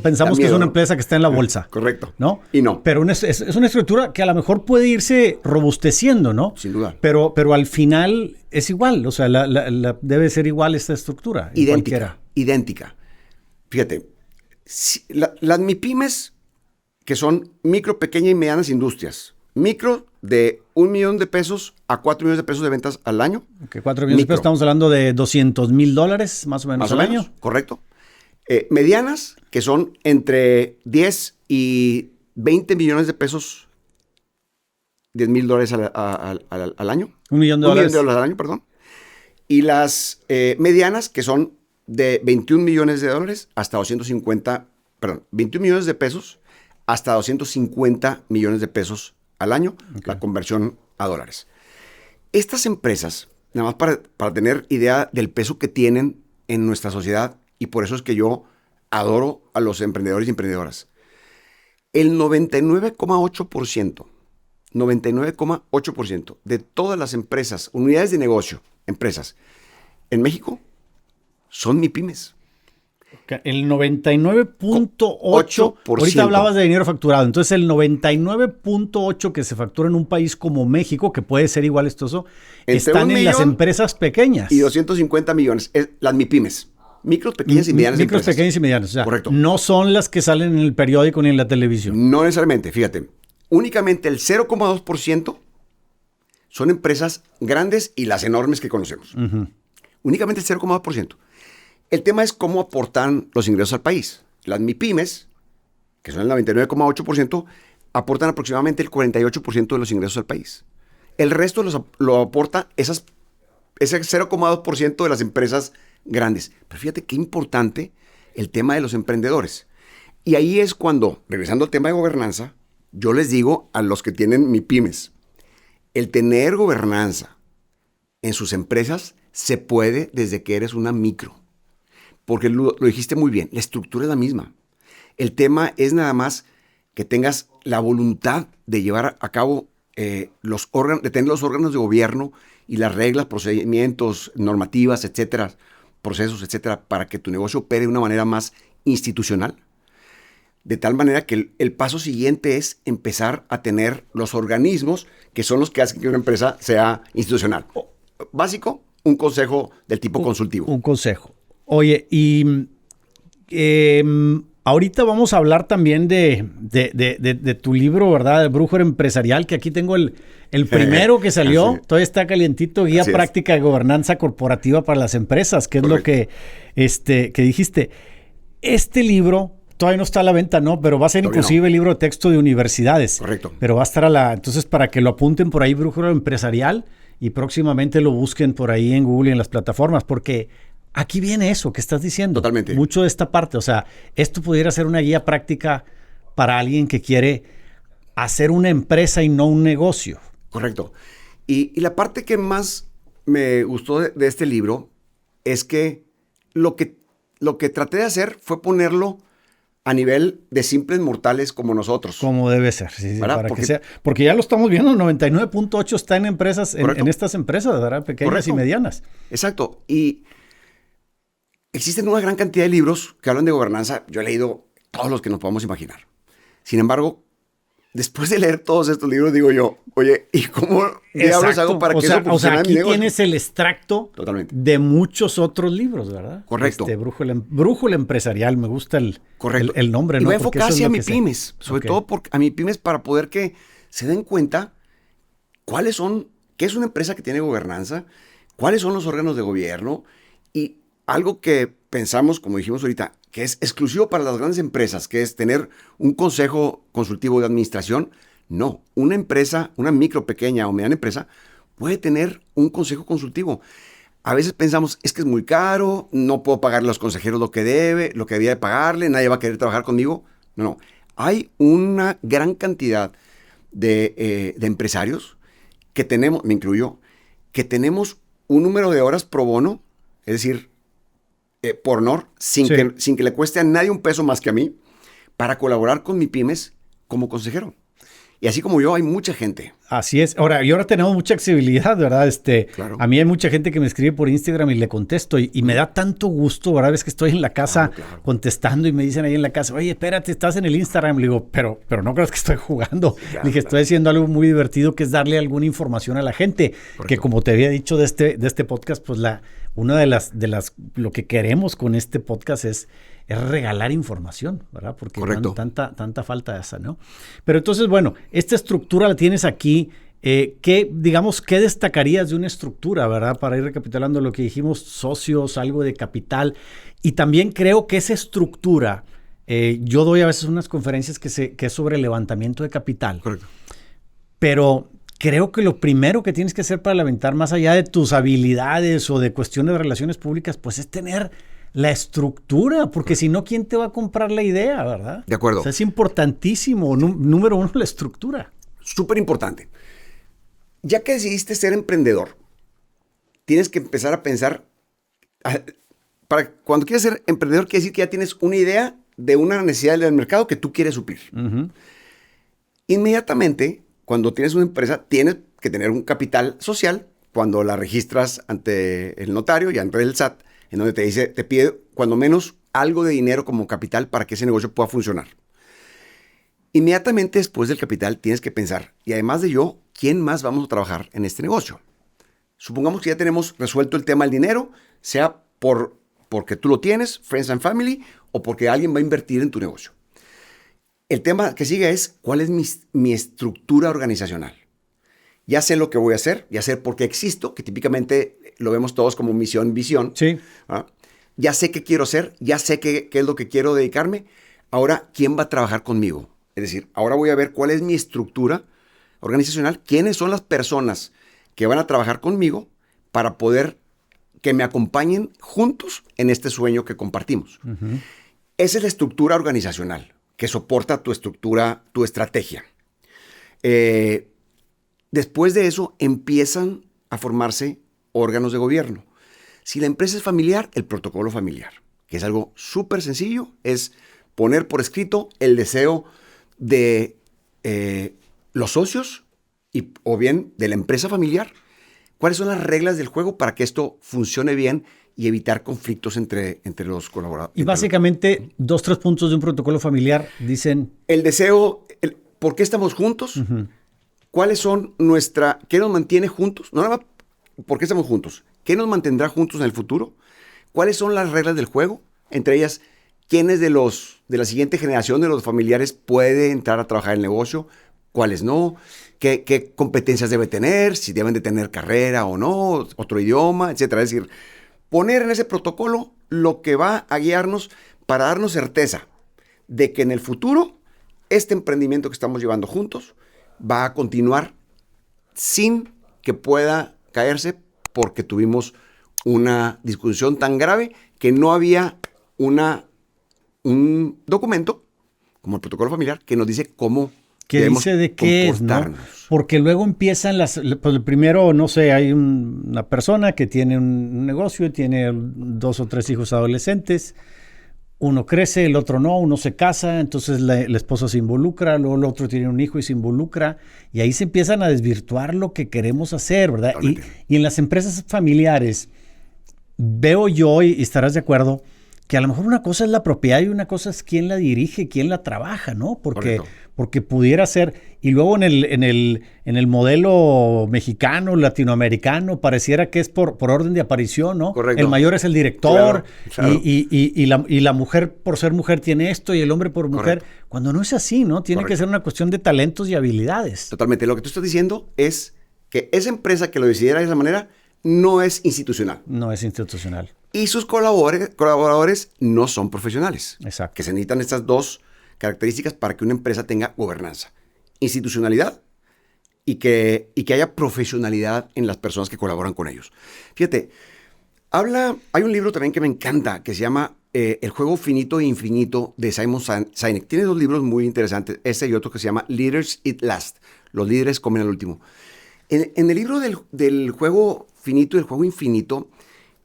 pensamos que es una empresa que está en la bolsa.
Correcto.
¿No?
Y no.
Pero es una estructura que a lo mejor puede irse robusteciendo, ¿no?
Sin duda.
Pero al final es igual, o sea, debe ser igual esta estructura.
Idéntica. Fíjate, Las MIPYMES, que son micro, pequeñas y medianas industrias. Micro de $1 millón a $4 millones de ventas al año.
Okay, 4 millones de pesos, estamos hablando de $200,000 más o menos al año.
Correcto. Medianas, que son entre 10 y 20 millones de pesos, $10,000 al año.
$1 millón.
$1 millón al año, perdón. Y las medianas, que son de 21 millones de dólares hasta 21 millones de pesos hasta 250 millones de pesos al año, la conversión a dólares. Estas empresas, nada más para tener idea del peso que tienen en nuestra sociedad, y por eso es que yo adoro a los emprendedores y emprendedoras. El 99,8% de todas las empresas, unidades de negocio, empresas en México, son MIPYMES.
El 99.8%. Ahorita hablabas de dinero facturado. Entonces, el 99.8% que se factura en un país como México, que puede ser igual estoso, están en las empresas pequeñas.
Y 250 millones, las MIPYMES. Micros, pequeñas y medianas empresas.
Micros, pequeñas y medianas. O sea,
correcto.
No son las que salen en el periódico ni en la televisión.
No necesariamente, fíjate. Únicamente el 0,2% son empresas grandes y las enormes que conocemos. Únicamente el 0,2%. El tema es cómo aportan los ingresos al país. Las MIPYMES, que son el 99,8%, aportan aproximadamente el 48% de los ingresos al país. El resto lo aporta ese 0,2% de las empresas grandes. Pero fíjate qué importante el tema de los emprendedores. Y ahí es cuando, regresando al tema de gobernanza, yo les digo a los que tienen MIPYMES, el tener gobernanza en sus empresas se puede desde que eres una micro. Porque lo dijiste muy bien, la estructura es la misma. El tema es nada más que tengas la voluntad de llevar a cabo de tener los órganos de gobierno y las reglas, procedimientos, normativas, etcétera, procesos, etcétera, para que tu negocio opere de una manera más institucional. De tal manera que el paso siguiente es empezar a tener los organismos que son los que hacen que una empresa sea institucional. Básico, un consejo del tipo consultivo.
Un consejo. Oye, y ahorita vamos a hablar también de tu libro, ¿verdad? El Brujo Empresarial, que aquí tengo el primero que salió. Todavía está calientito, Guía Práctica de Gobernanza Corporativa para las Empresas, que es lo que dijiste. Este libro todavía no está a la venta, ¿no? Pero va a ser inclusive el libro de texto de universidades.
Correcto.
Pero va a estar entonces, para que lo apunten por ahí, Brujo Empresarial, y próximamente lo busquen por ahí en Google y en las plataformas, porque aquí viene eso que estás diciendo.
Totalmente.
Mucho de esta parte. O sea, esto pudiera ser una guía práctica para alguien que quiere hacer una empresa y no un negocio.
Correcto. Y la parte que más me gustó de este libro es que lo que traté de hacer fue ponerlo a nivel de simples mortales como nosotros.
Como debe ser, sí, para que sea. Porque ya lo estamos viendo, 99.8 está en empresas, en estas empresas, ¿verdad? Pequeñas y medianas.
Exacto. Y existen una gran cantidad de libros que hablan de gobernanza. Yo he leído todos los que nos podamos imaginar. Sin embargo, después de leer todos estos libros, digo yo, oye, ¿y cómo diablos hago para que eso funcione en mi negocio?
Aquí tienes el extracto de muchos otros libros, ¿verdad?
Correcto.
Brújula Empresarial, me gusta el nombre, ¿no?
Y va a enfocarse a MIPYMES, sobre todo a MIPYMES, para poder que se den cuenta qué es una empresa que tiene gobernanza, cuáles son los órganos de gobierno, y algo que pensamos, como dijimos ahorita, que es exclusivo para las grandes empresas, que es tener un consejo consultivo de administración. No, una empresa, una micro, pequeña o mediana empresa, puede tener un consejo consultivo. A veces pensamos, es que es muy caro, no puedo pagarle a los consejeros lo que debía de pagarle, nadie va a querer trabajar conmigo. No. Hay una gran cantidad de empresarios que tenemos, me incluyo, que tenemos un número de horas pro bono, es decir, por honor, sin que le cueste a nadie un peso más que a mí, para colaborar con MIPYMES como consejero. Y así como yo, hay mucha gente.
Así es. Ahora tenemos mucha accesibilidad, ¿verdad?
Claro.
A mí hay mucha gente que me escribe por Instagram y le contesto y me da tanto gusto, ¿verdad? Ves que estoy en la casa contestando y me dicen ahí en la casa, oye, espérate, estás en el Instagram. Le digo, pero no creas que estoy jugando. Le dije, estoy haciendo algo muy divertido, que es darle alguna información a la gente. Correcto. Que como te había dicho de este podcast, pues una de las lo que queremos con este podcast es es regalar información, ¿verdad? Porque
correcto.
tanta falta de esa, ¿no? Pero entonces, bueno, esta estructura la tienes aquí. ¿Qué destacarías de una estructura, verdad? Para ir recapitulando lo que dijimos, socios, algo de capital. Y también creo que esa estructura, yo doy a veces unas conferencias que es sobre levantamiento de capital.
Correcto.
Pero creo que lo primero que tienes que hacer para levantar, más allá de tus habilidades o de cuestiones de relaciones públicas, pues es tener la estructura, porque si no, ¿quién te va a comprar la idea, verdad?
De acuerdo.
O sea, es importantísimo, número uno, la estructura.
Súper importante. Ya que decidiste ser emprendedor, tienes que empezar a pensar, cuando quieres ser emprendedor, quiere decir que ya tienes una idea de una necesidad del mercado que tú quieres suplir.
Uh-huh.
Inmediatamente, cuando tienes una empresa, tienes que tener un capital social cuando la registras ante el notario y ante el SAT, en donde te pide cuando menos algo de dinero como capital para que ese negocio pueda funcionar. Inmediatamente después del capital tienes que pensar, y además de yo, ¿quién más vamos a trabajar en este negocio? Supongamos que ya tenemos resuelto el tema del dinero, sea porque tú lo tienes, friends and family, o porque alguien va a invertir en tu negocio. El tema que sigue es, ¿cuál es mi estructura organizacional? Ya sé lo que voy a hacer, ya sé por qué existo, que típicamente lo vemos todos como misión, visión.
Sí.
Ya sé qué quiero hacer, ya sé qué es lo que quiero dedicarme. Ahora, ¿quién va a trabajar conmigo? Es decir, ahora voy a ver cuál es mi estructura organizacional, quiénes son las personas que van a trabajar conmigo para poder que me acompañen juntos en este sueño que compartimos. Uh-huh. Esa es la estructura organizacional que soporta tu estructura, tu estrategia. Después de eso empiezan a formarse órganos de gobierno. Si la empresa es familiar, el protocolo familiar, que es algo súper sencillo, es poner por escrito el deseo de los socios o bien de la empresa familiar, cuáles son las reglas del juego para que esto funcione bien y evitar conflictos entre los colaboradores.
Y básicamente, 2-3 puntos de un protocolo familiar dicen...
El deseo, ¿por qué estamos juntos? Uh-huh. ¿Cuáles son qué nos mantiene juntos? No nada más, ¿por qué estamos juntos? ¿Qué nos mantendrá juntos en el futuro? ¿Cuáles son las reglas del juego? Entre ellas, ¿quiénes de la siguiente generación de los familiares puede entrar a trabajar en el negocio? ¿Cuáles no? ¿Qué competencias debe tener? Si deben de tener carrera o no, otro idioma, etcétera. Es decir, poner en ese protocolo lo que va a guiarnos para darnos certeza de que en el futuro este emprendimiento que estamos llevando juntos va a continuar sin que pueda caerse porque tuvimos una discusión tan grave que no había un documento como el protocolo familiar que nos dice cómo debemos
dice de qué comportarnos. Es, ¿no? Porque luego empiezan pues primero, no sé, hay una persona que tiene un negocio, tiene 2 o 3 hijos adolescentes, uno crece, el otro no, uno se casa, entonces la esposa se involucra, luego el otro tiene un hijo y se involucra, y ahí se empiezan a desvirtuar lo que queremos hacer, ¿verdad? Y en las empresas familiares veo yo, y estarás de acuerdo, que a lo mejor una cosa es la propiedad y una cosa es quién la dirige, quién la trabaja, ¿no? Porque pudiera ser, y luego en el modelo mexicano, latinoamericano, pareciera que es por orden de aparición, ¿no?
Correcto.
El mayor es el director,
claro.
Y la mujer por ser mujer tiene esto y el hombre por mujer.
Correcto.
Cuando no es así, ¿no? Tiene que ser una cuestión de talentos y habilidades.
Totalmente. Lo que tú estás diciendo es que esa empresa que lo decidiera de esa manera no es institucional.
No es institucional.
Y sus colaboradores no son profesionales.
Exacto.
Que se necesitan estas 2 características para que una empresa tenga gobernanza. Institucionalidad y que haya profesionalidad en las personas que colaboran con ellos. Fíjate, hay un libro también que me encanta que se llama El juego finito e infinito de Simon Sinek. Tiene 2 libros muy interesantes, este y otro que se llama Leaders Eat Last. Los líderes comen al último. En el libro del juego finito y el juego infinito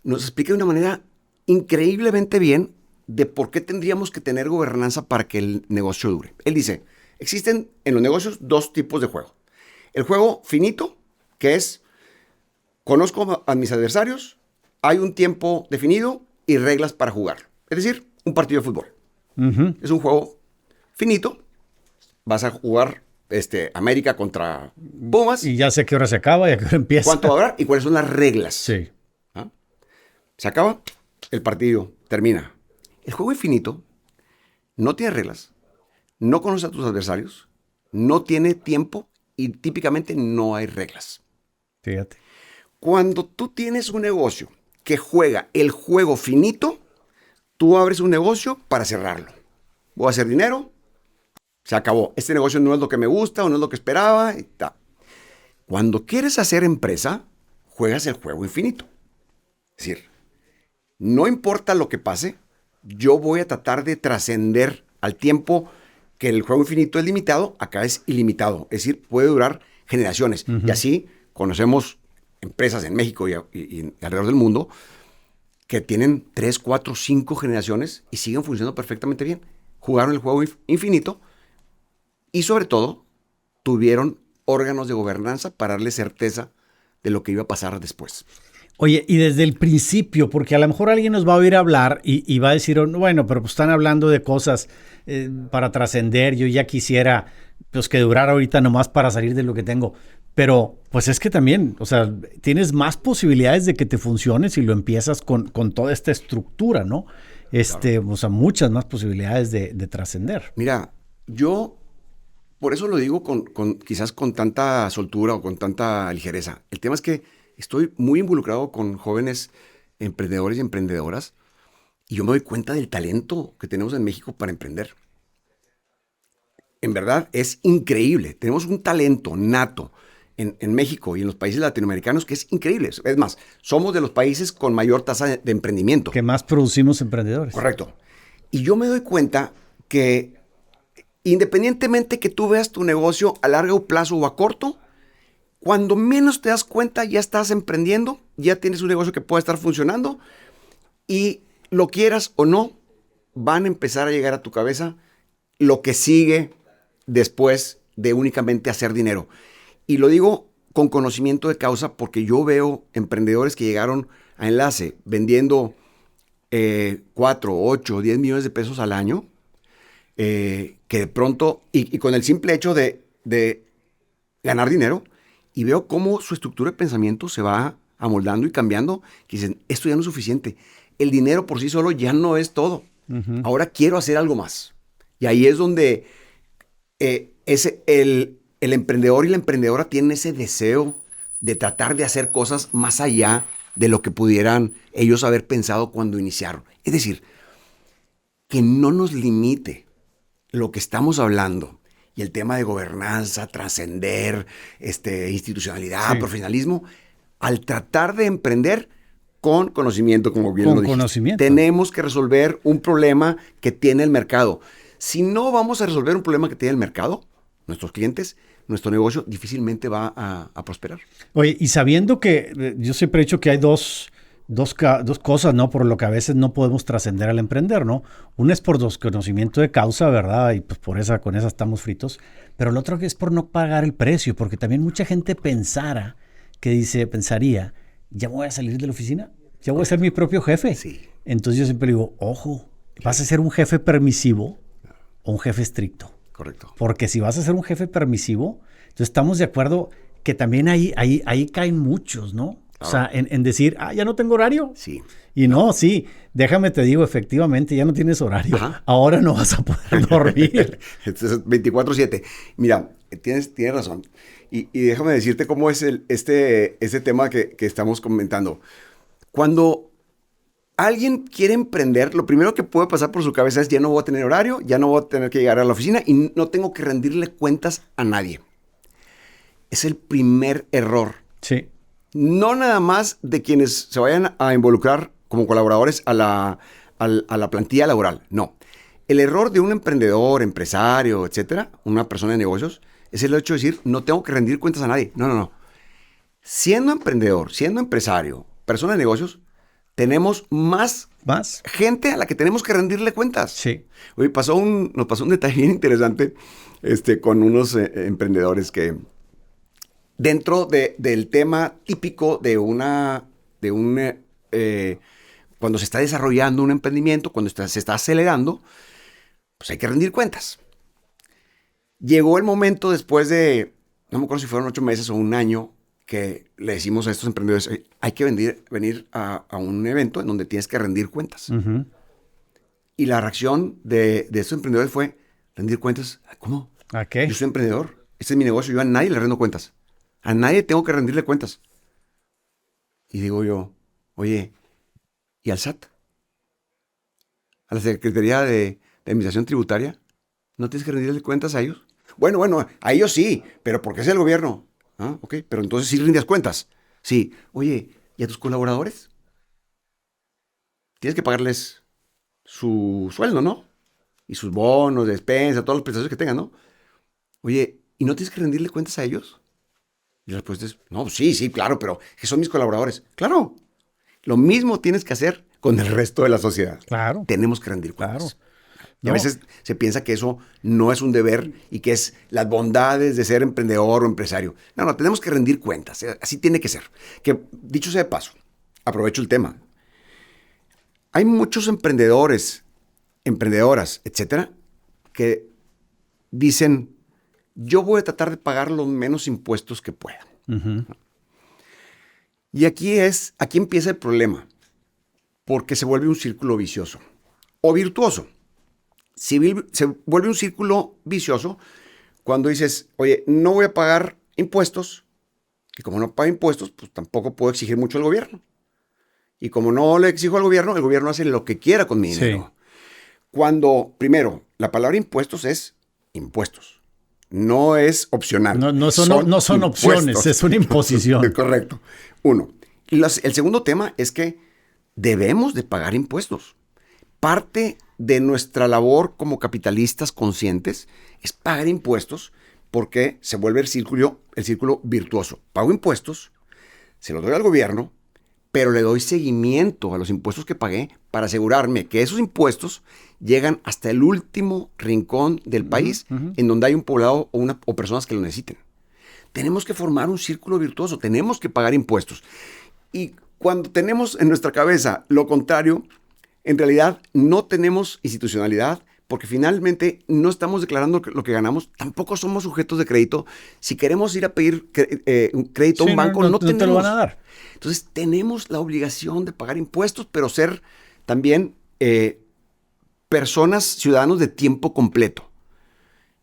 nos explica de una manera increíblemente bien de por qué tendríamos que tener gobernanza para que el negocio dure. Él dice, existen en los negocios 2 tipos de juego. El juego finito, que es, conozco a mis adversarios, hay un tiempo definido y reglas para jugar. Es decir, un partido de fútbol. Uh-huh. Es un juego finito, vas a jugar América contra Pumas.
Y ya sé qué hora se acaba y a qué hora empieza.
¿Cuánto va a durar y cuáles son las reglas?
Sí.
Se acaba, el partido termina. El juego infinito no tiene reglas, no conoce a tus adversarios, no tiene tiempo y típicamente no hay reglas.
Fíjate.
Cuando tú tienes un negocio que juega el juego finito, tú abres un negocio para cerrarlo. Voy a hacer dinero, se acabó. Este negocio no es lo que me gusta o no es lo que esperaba. Y tal. Cuando quieres hacer empresa, juegas el juego infinito. Es decir, no importa lo que pase, yo voy a tratar de trascender al tiempo que el juego infinito es limitado, acá es ilimitado. Es decir, puede durar generaciones. Y así conocemos empresas en México y alrededor del mundo que tienen 3, 4, 5 generaciones y siguen funcionando perfectamente bien. Jugaron el juego infinito y sobre todo tuvieron órganos de gobernanza para darle certeza de lo que iba a pasar después.
Oye, y desde el principio, porque a lo mejor alguien nos va a oír hablar y va a decir, bueno, pero pues están hablando de cosas para trascender, yo ya quisiera pues que durara ahorita nomás para salir de lo que tengo. Pero pues es que también, o sea, tienes más posibilidades de que te funcione si lo empiezas con toda esta estructura, ¿no? Claro. O sea, muchas más posibilidades de trascender.
Mira, yo por eso lo digo quizás con tanta soltura o con tanta ligereza. El tema es que estoy muy involucrado con jóvenes emprendedores y emprendedoras y yo me doy cuenta del talento que tenemos en México para emprender. En verdad, es increíble. Tenemos un talento nato en México y en los países latinoamericanos que es increíble. Es más, somos de los países con mayor tasa de emprendimiento.
Que más producimos emprendedores.
Correcto. Y yo me doy cuenta que independientemente que tú veas tu negocio a largo plazo o a corto, cuando menos te das cuenta ya estás emprendiendo, ya tienes un negocio que puede estar funcionando y lo quieras o no, van a empezar a llegar a tu cabeza lo que sigue después de únicamente hacer dinero. Y lo digo con conocimiento de causa porque yo veo emprendedores que llegaron a Enlace vendiendo 4, 8, 10 millones de pesos al año, que de pronto, y con el simple hecho de ganar dinero, y veo cómo su estructura de pensamiento se va amoldando y cambiando, que dicen, esto ya no es suficiente. El dinero por sí solo ya no es todo. Ahora quiero hacer algo más. Y ahí es donde el emprendedor y la emprendedora tienen ese deseo de tratar de hacer cosas más allá de lo que pudieran ellos haber pensado cuando iniciaron. Es decir, que no nos limite lo que estamos hablando y el tema de gobernanza, trascender, institucionalidad, profesionalismo, al tratar de emprender con conocimiento, como bien lo dijiste. Con conocimiento. Tenemos que resolver un problema que tiene el mercado. Si no vamos a resolver un problema que tiene el mercado, nuestros clientes, nuestro negocio difícilmente va a prosperar.
Oye, y sabiendo que yo siempre he dicho que hay dos cosas, ¿no? Por lo que a veces no podemos trascender al emprender, ¿no? Una es por desconocimiento de causa, ¿verdad? Y pues con esa estamos fritos. Pero lo otro que es por no pagar el precio, porque también mucha gente pensaría, ya me voy a salir de la oficina, ya voy a ser mi propio jefe.
Sí.
Entonces yo siempre digo, ojo, ¿vas a ser un jefe permisivo o un jefe estricto?
Correcto.
Porque si vas a ser un jefe permisivo, entonces estamos de acuerdo que también ahí caen muchos, ¿no? O sea, en decir, ya no tengo horario.
Sí.
Y no, sí, déjame te digo, efectivamente, ya no tienes horario. Ajá. Ahora no vas a poder dormir.
Es 24/7. Mira, tienes razón. Y déjame decirte cómo es este tema que estamos comentando. Cuando alguien quiere emprender, lo primero que puede pasar por su cabeza es, ya no voy a tener horario, ya no voy a tener que llegar a la oficina y no tengo que rendirle cuentas a nadie. Es el primer error.
Sí.
No nada más de quienes se vayan a involucrar como colaboradores a la plantilla laboral. No. El error de un emprendedor, empresario, etcétera, una persona de negocios, es el hecho de decir, no tengo que rendir cuentas a nadie. No. Siendo emprendedor, siendo empresario, persona de negocios, tenemos más gente a la que tenemos que rendirle cuentas.
Sí.
Oye, nos pasó un detalle bien interesante con unos emprendedores que dentro del tema típico cuando se está desarrollando un emprendimiento, cuando se está acelerando, pues hay que rendir cuentas. Llegó el momento después de, no me acuerdo si fueron 8 meses o un año, que le decimos a estos emprendedores, hay que venir a un evento en donde tienes que rendir cuentas. Uh-huh. Y la reacción de estos emprendedores fue rendir cuentas. ¿Cómo?
¿A qué?
Yo soy emprendedor. Este es mi negocio. Yo a nadie le rindo cuentas. A nadie tengo que rendirle cuentas. Y digo yo, oye, ¿y al SAT? ¿A la Secretaría de Administración Tributaria? ¿No tienes que rendirle cuentas a ellos? Bueno, a ellos sí, pero porque es el gobierno. Ah, ok, pero entonces sí rindes cuentas. Sí. Oye, ¿y a tus colaboradores? Tienes que pagarles su sueldo, ¿no? Y sus bonos, despensa, todas las prestaciones que tengan, ¿no? Oye, ¿y no tienes que rendirle cuentas a ellos? Y la respuesta es, no, sí, claro, pero que son mis colaboradores. Claro, lo mismo tienes que hacer con el resto de la sociedad.
Claro.
Tenemos que rendir cuentas.
Claro.
Y a veces se piensa que eso no es un deber y que es las bondades de ser emprendedor o empresario. No, tenemos que rendir cuentas. Así tiene que ser. Que, dicho sea de paso, aprovecho el tema. Hay muchos emprendedores, emprendedoras, etcétera, que dicen, yo voy a tratar de pagar los menos impuestos que pueda.
Uh-huh.
Y aquí empieza el problema, porque se vuelve un círculo vicioso o virtuoso. Se vuelve un círculo vicioso cuando dices, oye, no voy a pagar impuestos, y como no pago impuestos, pues tampoco puedo exigir mucho al gobierno. Y como no le exijo al gobierno, el gobierno hace lo que quiera con mi dinero. Sí. Cuando, primero, la palabra impuestos es impuestos. No es opcional.
No son opciones, es una imposición.
Correcto. Uno. Y el segundo tema es que debemos de pagar impuestos. Parte de nuestra labor como capitalistas conscientes es pagar impuestos porque se vuelve el círculo virtuoso. Pago impuestos, se los doy al gobierno, pero le doy seguimiento a los impuestos que pagué para asegurarme que esos impuestos llegan hasta el último rincón del país en donde hay un poblado o personas que lo necesiten. Tenemos que formar un círculo virtuoso, tenemos que pagar impuestos. Y cuando tenemos en nuestra cabeza lo contrario, en realidad no tenemos institucionalidad porque finalmente no estamos declarando lo que ganamos, tampoco somos sujetos de crédito. Si queremos ir a pedir un crédito a un banco, no tenemos.
Te lo van a dar.
Entonces tenemos la obligación de pagar impuestos, pero ser también personas, ciudadanos de tiempo completo.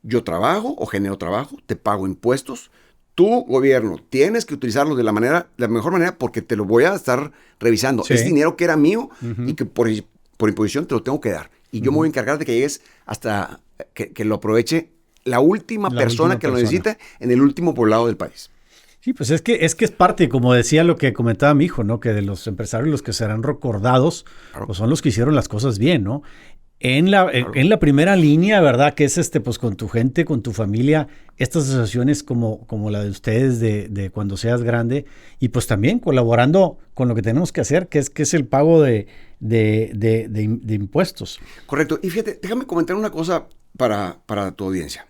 Yo trabajo o genero trabajo, te pago impuestos. Tu gobierno tienes que utilizarlo de la mejor manera porque te lo voy a estar revisando. Sí. Es dinero que era mío y que por imposición te lo tengo que dar. Y yo me voy a encargar de que llegues hasta que lo aproveche la última persona que lo necesite en el último poblado del país.
Sí, pues es que es parte, como decía lo que comentaba mi hijo, ¿no? Que de los empresarios los que serán recordados, claro, pues son los que hicieron las cosas bien, ¿no? En la primera línea, ¿verdad? Que es pues con tu gente, con tu familia, estas asociaciones como la de ustedes de cuando seas grande, y pues también colaborando con lo que tenemos que hacer, que es el pago de impuestos.
Correcto. Y fíjate, déjame comentar una cosa para tu audiencia.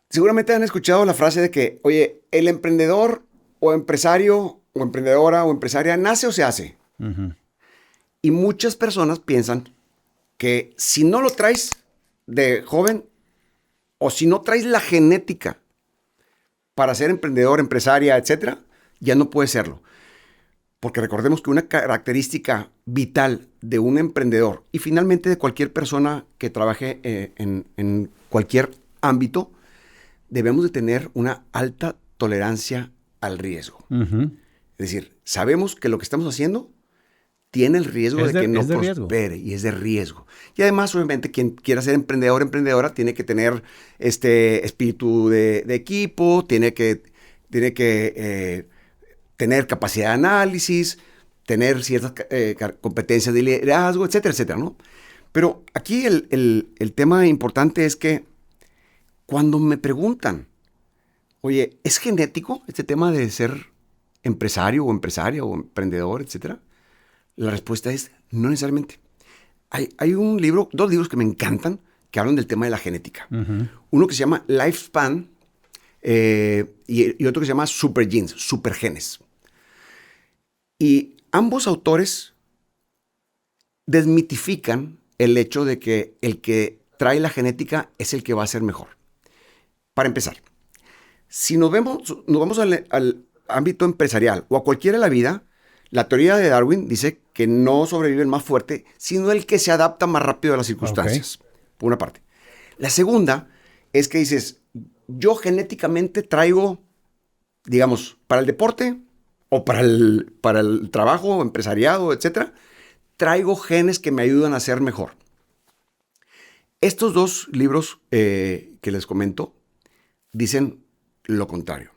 Seguramente han escuchado la frase de que, oye, el emprendedor o empresario o emprendedora o empresaria nace o se hace. Uh-huh. Y muchas personas piensan que si no lo traes de joven o si no traes la genética para ser emprendedor, empresaria, etcétera, ya no puedes serlo. Porque recordemos que una característica vital de un emprendedor y finalmente de cualquier persona que trabaje en cualquier ámbito, debemos de tener una alta tolerancia al riesgo. Uh-huh. Es decir, sabemos que lo que estamos haciendo tiene el riesgo de que no prospere y es de riesgo. Y además, obviamente, quien quiera ser emprendedor o emprendedora tiene que tener espíritu de equipo, tiene que tener capacidad de análisis, tener ciertas competencias de liderazgo, etcétera, etcétera, ¿no? Pero aquí el tema importante es que cuando me preguntan, oye, ¿es genético este tema de ser empresario o empresaria o emprendedor, etcétera? La respuesta es no necesariamente. Hay dos libros que me encantan que hablan del tema de la genética. Uh-huh. Uno que se llama Lifespan y otro que se llama Super Genes, Supergenes. Y ambos autores desmitifican el hecho de que el que trae la genética es el que va a ser mejor. Para empezar, si nos vamos al ámbito empresarial o a cualquiera de la vida, La teoría de Darwin dice que no sobrevive el más fuerte, sino el que se adapta más rápido a las circunstancias, por una parte. La segunda es que dices, yo genéticamente traigo, digamos, para el deporte o para el trabajo, empresariado, etcétera, traigo genes que me ayudan a ser mejor. Estos dos libros que les comento dicen lo contrario.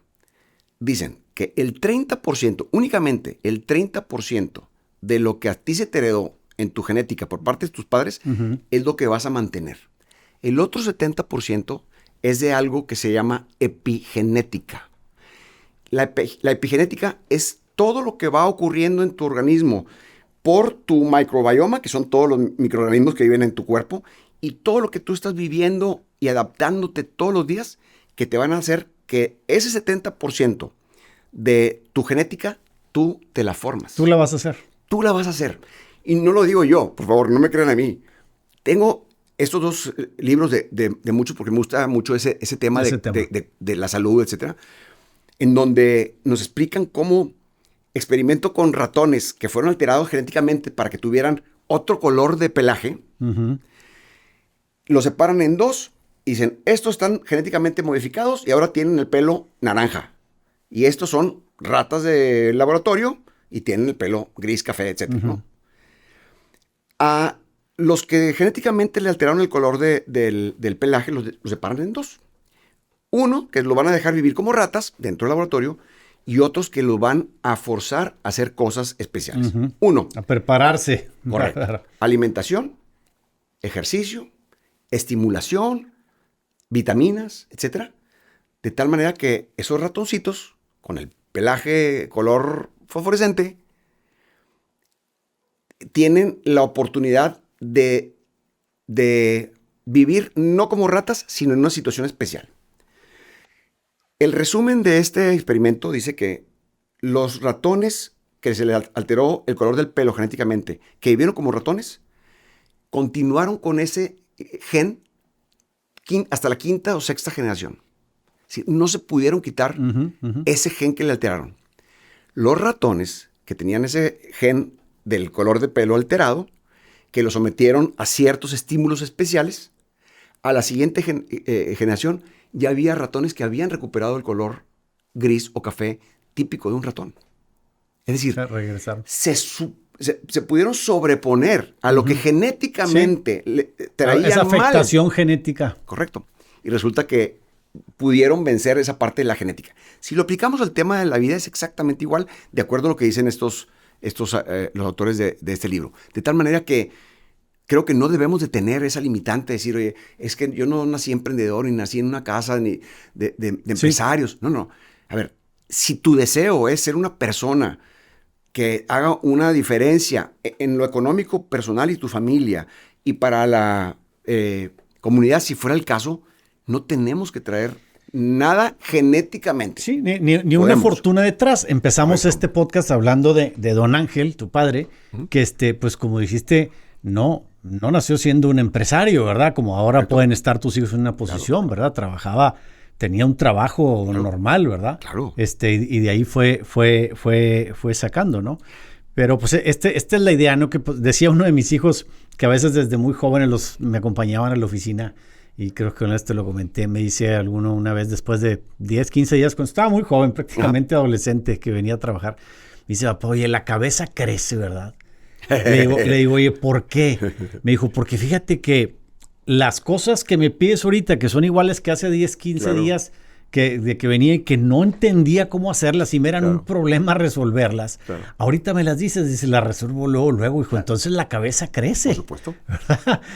Dicen que el 30%, únicamente el 30% de lo que a ti se te heredó en tu genética por parte de tus padres es lo que vas a mantener. El otro 70% es de algo que se llama epigenética. La epigenética es todo lo que va ocurriendo en tu organismo por tu microbioma, que son todos los microorganismos que viven en tu cuerpo, y todo lo que tú estás viviendo y adaptándote todos los días, que te van a hacer que ese 70% de tu genética, tú te la formas.
Tú la vas a hacer.
Tú la vas a hacer. Y no lo digo yo, por favor, no me crean a mí. Tengo estos dos libros de muchos, porque me gusta mucho ese tema de la salud, etcétera, en donde nos explican cómo experimento con ratones que fueron alterados genéticamente para que tuvieran otro color de pelaje. Los separan en dos y dicen, estos están genéticamente modificados y ahora tienen el pelo naranja. Y estos son ratas de laboratorio y tienen el pelo gris, café, etcétera, ¿no? A los que genéticamente le alteraron el color del pelaje los separan en dos. Uno, que los van a dejar vivir como ratas dentro del laboratorio, y otros que los van a forzar a hacer cosas especiales. Uno.
A prepararse.
Correcto. Alimentación, ejercicio, estimulación, vitaminas, etcétera. De tal manera que esos ratoncitos, con el pelaje color fosforescente, tienen la oportunidad de vivir no como ratas, sino en una situación especial. El resumen de este experimento dice que los ratones que se les alteró el color del pelo genéticamente, que vivieron como ratones, continuaron con ese gen hasta la quinta o sexta generación. ¿Sí? No se pudieron quitar ese gen que le alteraron. Los ratones que tenían ese gen del color de pelo alterado, que lo sometieron a ciertos estímulos especiales, a la siguiente generación ya había ratones que habían recuperado el color gris o café típico de un ratón. Es decir, se pudieron sobreponer a lo que genéticamente traían
esa afectación
mal.
Genética.
Correcto. Y resulta que pudieron vencer esa parte de la genética. Si lo aplicamos al tema de la vida es exactamente igual, de acuerdo a lo que dicen los autores de este libro. De tal manera que creo que no debemos de tener esa limitante de decir, oye, es que yo no nací emprendedor, ni nací en una casa ni de empresarios. No. A ver, si tu deseo es ser una persona que haga una diferencia en lo económico, personal y tu familia, y para la comunidad, si fuera el caso, no tenemos que traer nada genéticamente.
Sí, ni una fortuna detrás. Empezamos este podcast hablando de Don Ángel, tu padre, que pues como dijiste, no nació siendo un empresario, ¿verdad? Como ahora pueden estar tus hijos en una posición, ¿verdad? Tenía un trabajo normal, ¿verdad?
Claro.
Y de ahí fue sacando, ¿no? Pero pues esta es la idea, ¿no? Que pues, decía uno de mis hijos que a veces desde muy jóvenes me acompañaban a la oficina, y creo que una vez te lo comenté, me dice alguno una vez después de 10, 15 días, cuando estaba muy joven, prácticamente adolescente, que venía a trabajar, me dice, papá, oye, la cabeza crece, ¿verdad? Le digo, oye, ¿por qué? Me dijo, porque fíjate que las cosas que me pides ahorita, que son iguales que hace 10, 15 días de que venía y que no entendía cómo hacerlas y me eran un problema resolverlas, ahorita me las dices, las resuelvo luego, hijo, entonces la cabeza crece.
Por supuesto.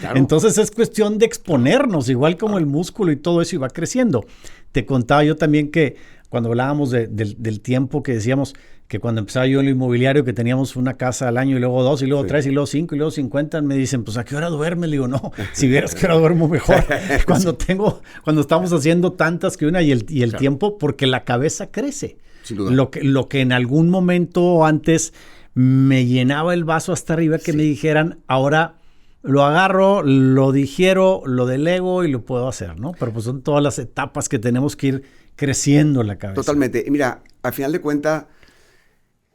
Claro. Entonces es cuestión de exponernos, igual como el músculo y todo eso, y va creciendo. Te contaba yo también que cuando hablábamos del tiempo, que decíamos que cuando empezaba yo en el inmobiliario, que teníamos una casa al año y luego 2 y luego 3 y luego 5 y luego 50, me dicen, pues ¿a qué hora duermes? Le digo, no, si vieras que hora duermo mejor cuando estamos haciendo tantas que una y el tiempo, porque la cabeza crece.
Sin duda.
Lo que en algún momento antes me llenaba el vaso hasta arriba, que me dijeran, ahora lo agarro, lo digiero, lo delego y lo puedo hacer, ¿no? Pero pues son todas las etapas que tenemos que ir creciendo en la cabeza.
Totalmente. Y mira, al final de cuentas,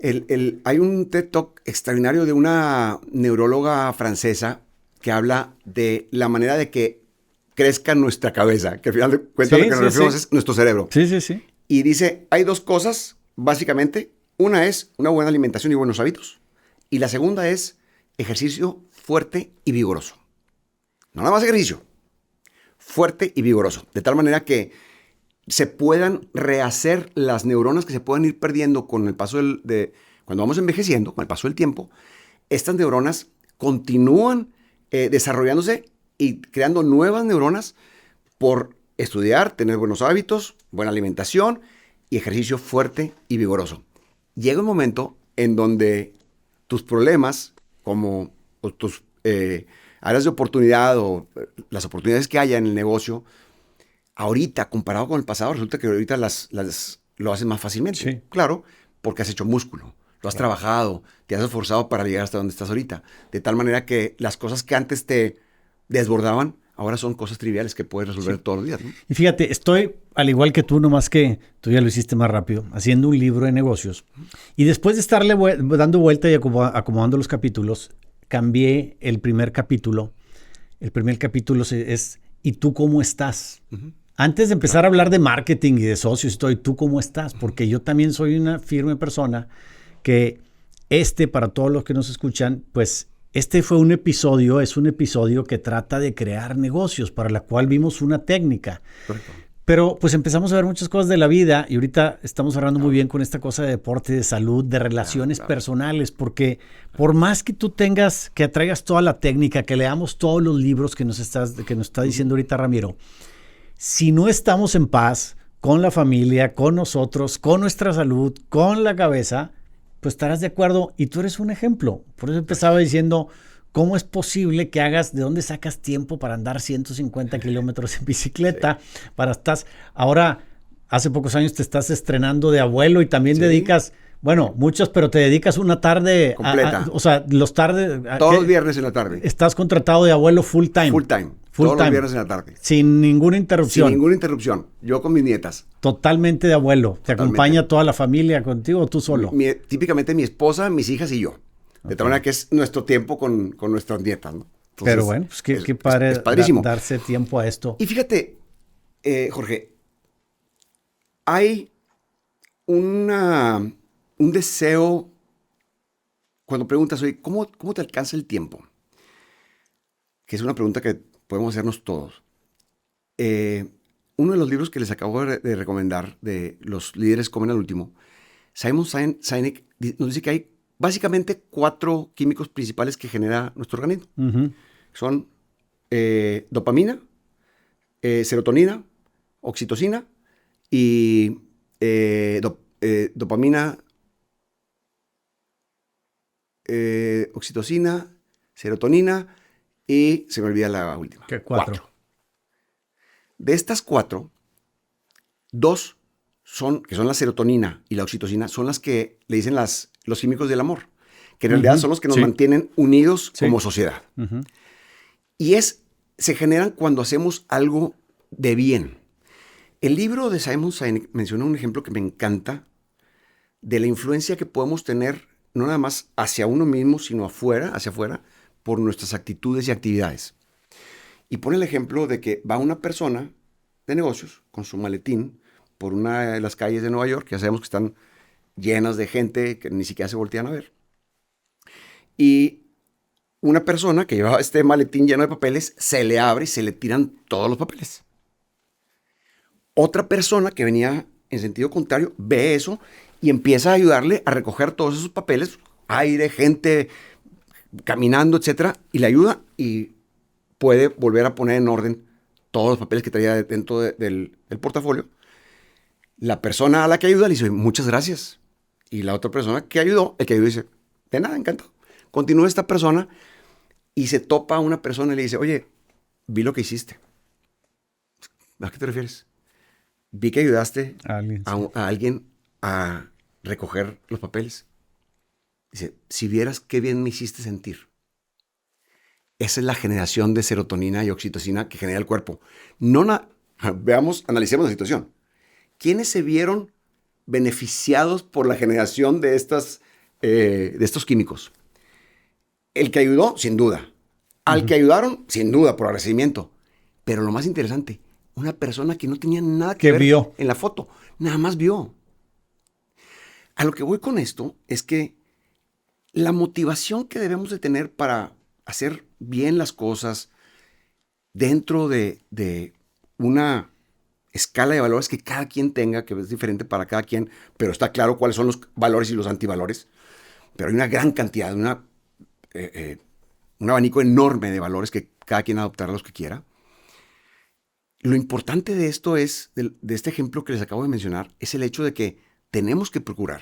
Hay un TED Talk extraordinario de una neuróloga francesa que habla de la manera de que crezca nuestra cabeza, que al final de cuentas lo que nos referimos es nuestro cerebro.
Sí.
Y dice, hay dos cosas, básicamente. Una es una buena alimentación y buenos hábitos. Y la segunda es ejercicio fuerte y vigoroso. No nada más ejercicio, fuerte y vigoroso. De tal manera que se puedan rehacer las neuronas que se puedan ir perdiendo con el paso cuando vamos envejeciendo, con el paso del tiempo. Estas neuronas continúan desarrollándose y creando nuevas neuronas por estudiar, tener buenos hábitos, buena alimentación y ejercicio fuerte y vigoroso. Llega un momento en donde tus problemas, como tus áreas de oportunidad o las oportunidades que haya en el negocio, ahorita, comparado con el pasado, resulta que ahorita lo haces más fácilmente.
Sí.
Claro, porque has hecho músculo, lo has trabajado, te has esforzado para llegar hasta donde estás ahorita. De tal manera que las cosas que antes te desbordaban, ahora son cosas triviales que puedes resolver todos los días, ¿no?
Y fíjate, estoy al igual que tú, nomás que tú ya lo hiciste más rápido, haciendo un libro de negocios. Y después de estarle dando vuelta y acomodando los capítulos, cambié el primer capítulo. El primer capítulo es ¿y tú cómo estás? Uh-huh. Antes de empezar a hablar de marketing y de socios y todo, ¿y tú cómo estás? Porque yo también soy una firme persona que para todos los que nos escuchan, pues es un episodio que trata de crear negocios, para la cual vimos una técnica. Correcto. Pero pues empezamos a ver muchas cosas de la vida y ahorita estamos hablando muy bien con esta cosa de deporte, de salud, de relaciones personales, porque por más que tú que atraigas toda la técnica, que leamos todos los libros que nos está diciendo ahorita Ramiro, si no estamos en paz con la familia, con nosotros, con nuestra salud, con la cabeza, pues estarás de acuerdo. Y tú eres un ejemplo. Por eso empezaba diciendo, ¿cómo es posible que ¿de dónde sacas tiempo para andar 150 kilómetros en bicicleta? Sí. Ahora, hace pocos años te estás estrenando de abuelo y también dedicas, muchos, pero te dedicas una tarde.
Completa.
Los tardes.
Todos los viernes en la tarde.
Estás contratado de abuelo full time.
Full time. Todos los viernes en la tarde.
Sin ninguna interrupción.
Sin ninguna interrupción. Yo con mis nietas.
Totalmente de abuelo. ¿Te acompaña toda la familia contigo o tú solo?
Típicamente mi esposa, mis hijas y yo. De tal manera que es nuestro tiempo con nuestras nietas, ¿no? Entonces,
pero bueno, pues qué padre
es padrísimo.
Darse tiempo a esto.
Y fíjate, Jorge, hay un deseo, cuando preguntas, oye, ¿cómo te alcanza el tiempo? Que es una pregunta que podemos hacernos todos. Uno de los libros que les acabo de recomendar, de Los líderes comen al último, Simon Sinek nos dice que hay básicamente 4 químicos principales que genera nuestro organismo. Uh-huh. Son dopamina, serotonina, oxitocina y dopamina, oxitocina, serotonina y se me olvida la última.
¿Qué 4?
De estas 4, 2 que son la serotonina y la oxitocina, son las que le dicen los químicos del amor, que en realidad son los que nos mantienen unidos como sociedad. Uh-huh. Y se generan cuando hacemos algo de bien. El libro de Simon Sinek menciona un ejemplo que me encanta de la influencia que podemos tener, no nada más hacia uno mismo, sino hacia afuera, por nuestras actitudes y actividades. Y pone el ejemplo de que va una persona de negocios con su maletín por una de las calles de Nueva York, que ya sabemos que están llenas de gente que ni siquiera se voltean a ver. Y una persona que llevaba este maletín lleno de papeles, se le abre y se le tiran todos los papeles. Otra persona que venía en sentido contrario ve eso y empieza a ayudarle a recoger todos esos papeles, aire, gente caminando, etcétera, y le ayuda y puede volver a poner en orden todos los papeles que traía dentro del portafolio. La persona a la que ayuda le dice, muchas gracias. Y la otra persona que ayudó, dice, de nada, encantado. Continúa esta persona y se topa a una persona y le dice, oye, vi lo que hiciste. ¿A qué te refieres? Vi que ayudaste a alguien a recoger los papeles. Dice, si vieras qué bien me hiciste sentir. Esa es la generación de serotonina y oxitocina que genera el cuerpo. Analicemos la situación. ¿Quiénes se vieron beneficiados por la generación de estas de estos químicos. El que ayudó, sin duda. Al que ayudaron, sin duda, por agradecimiento. Pero lo más interesante, una persona que no tenía nada que ver
vio
en la foto, nada más vio. A lo que voy con esto es que la motivación que debemos de tener para hacer bien las cosas dentro de una escala de valores que cada quien tenga, que es diferente para cada quien, pero está claro cuáles son los valores y los antivalores. Pero hay una gran cantidad, un abanico enorme de valores que cada quien adoptará los que quiera. Lo importante de esto es, de este ejemplo que les acabo de mencionar, es el hecho de que tenemos que procurar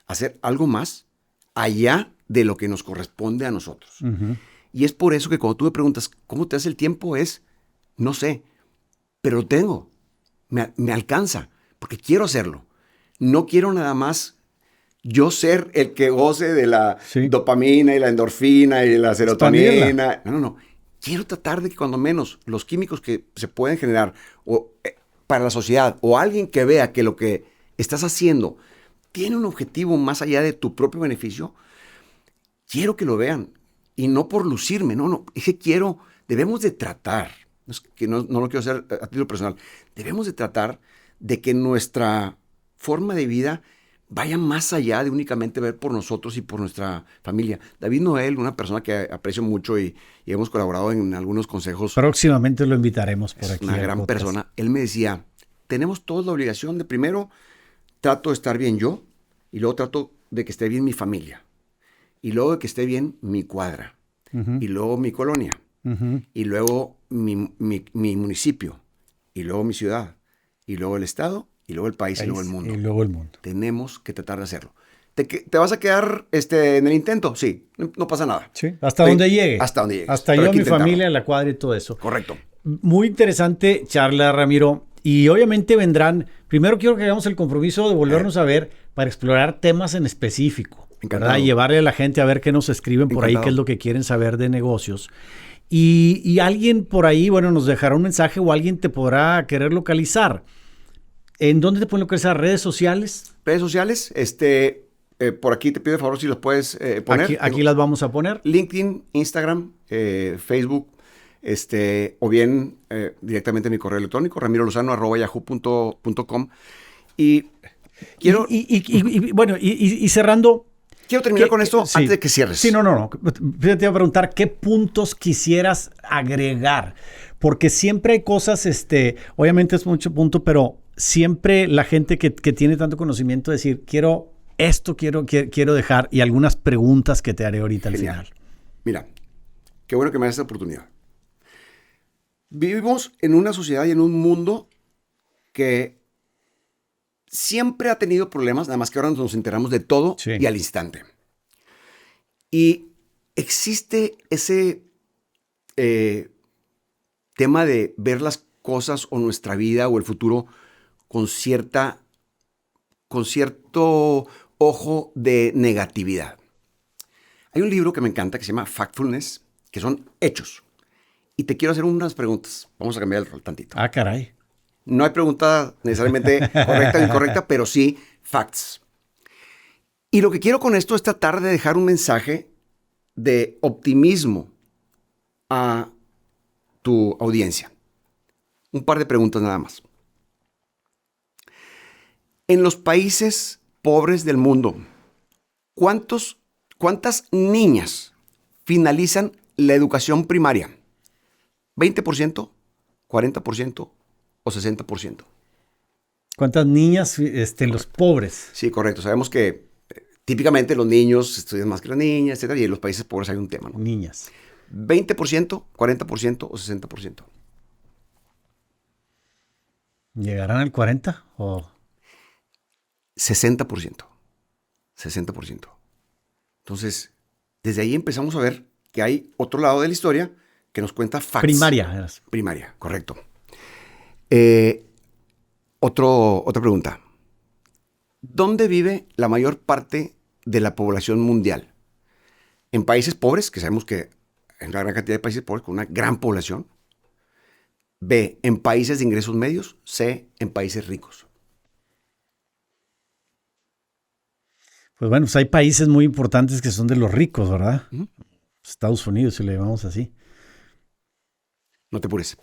hacer algo más allá de lo que nos corresponde a nosotros.
Uh-huh.
Y es por eso que cuando tú me preguntas, ¿cómo te hace el tiempo? No sé, pero lo tengo. Me alcanza, porque quiero hacerlo. No quiero nada más yo ser el que goce de la dopamina y la endorfina y la serotonina. No. Quiero tratar de que cuando menos los químicos que se pueden generar para la sociedad o alguien que vea que lo que estás haciendo tiene un objetivo más allá de tu propio beneficio, quiero que lo vean. Y no por lucirme, es que debemos de tratar, no lo quiero hacer a título personal, debemos de tratar de que nuestra forma de vida vaya más allá de únicamente ver por nosotros y por nuestra familia. David Noel, una persona que aprecio mucho y hemos colaborado en algunos consejos.
Próximamente lo invitaremos por aquí.
Una gran persona. Él me decía, tenemos toda la obligación de primero, trato de estar bien yo y luego trato de que esté bien mi familia. Y luego de que esté bien mi cuadra. Uh-huh. Y luego mi colonia. Uh-huh. Y luego mi municipio. Y luego mi ciudad. Y luego el estado. Y luego el país. Y luego el mundo.
Y luego el mundo.
Tenemos que tratar de hacerlo. ¿Te vas a quedar en el intento? Sí, no pasa nada.
Sí, hasta donde llegue.
Hasta donde llegue.
Hasta yo, mi familia, la cuadra y todo eso.
Correcto.
Muy interesante charla, Ramiro. Y obviamente vendrán, primero quiero que hagamos el compromiso de volvernos a ver para explorar temas en específico. ¿Verdad? Y llevarle a la gente a ver qué nos escriben por ahí, qué es lo que quieren saber de negocios. Y alguien por ahí, nos dejará un mensaje o alguien te podrá querer localizar. ¿En dónde te pueden localizar? ¿Redes sociales?
Redes sociales, por aquí te pido el favor si los puedes poner.
Aquí las vamos a poner.
LinkedIn, Instagram, Facebook, o bien directamente en mi correo electrónico, ramirolozano@yahoo.com. Y quiero...
Y cerrando...
Quiero terminar con esto antes de que cierres.
Sí, no. Te iba a preguntar qué puntos quisieras agregar. Porque siempre hay cosas, obviamente es mucho punto, pero siempre la gente que tiene tanto conocimiento decir, quiero dejar, y algunas preguntas que te haré ahorita al final.
Mira, qué bueno que me das esta oportunidad. Vivimos en una sociedad y en un mundo que siempre ha tenido problemas, nada más que ahora nos enteramos de todo y al instante. Y existe ese tema de ver las cosas o nuestra vida o el futuro con cierto ojo de negatividad. Hay un libro que me encanta que se llama Factfulness, que son hechos. Y te quiero hacer unas preguntas. Vamos a cambiar el rol tantito.
Ah, caray.
No hay pregunta necesariamente correcta o incorrecta, pero sí facts. Y lo que quiero con esto es tratar de dejar un mensaje de optimismo a tu audiencia. Un par de preguntas nada más. En los países pobres del mundo, ¿cuántas niñas finalizan la educación primaria? ¿20%? ¿40%? ¿O 60%?
¿Cuántas niñas los pobres?
Sí, correcto. Sabemos que típicamente los niños estudian más que las niñas, etcétera, y en los países pobres hay un tema, ¿no?
Niñas.
¿20%, 40% o 60%?
¿Llegarán al 40% o...?
60%. 60%. Entonces, desde ahí empezamos a ver que hay otro lado de la historia que nos cuenta facts. Primaria, correcto. Otra pregunta. ¿Dónde vive la mayor parte de la población mundial? ¿En países pobres? Que sabemos que hay una gran cantidad de países pobres con una gran población. B, en países de ingresos medios. C, en países ricos.
Pues bueno, pues hay países muy importantes que son de los ricos, ¿verdad?
Ujú.
Estados Unidos, si le llamamos así.
No te apures.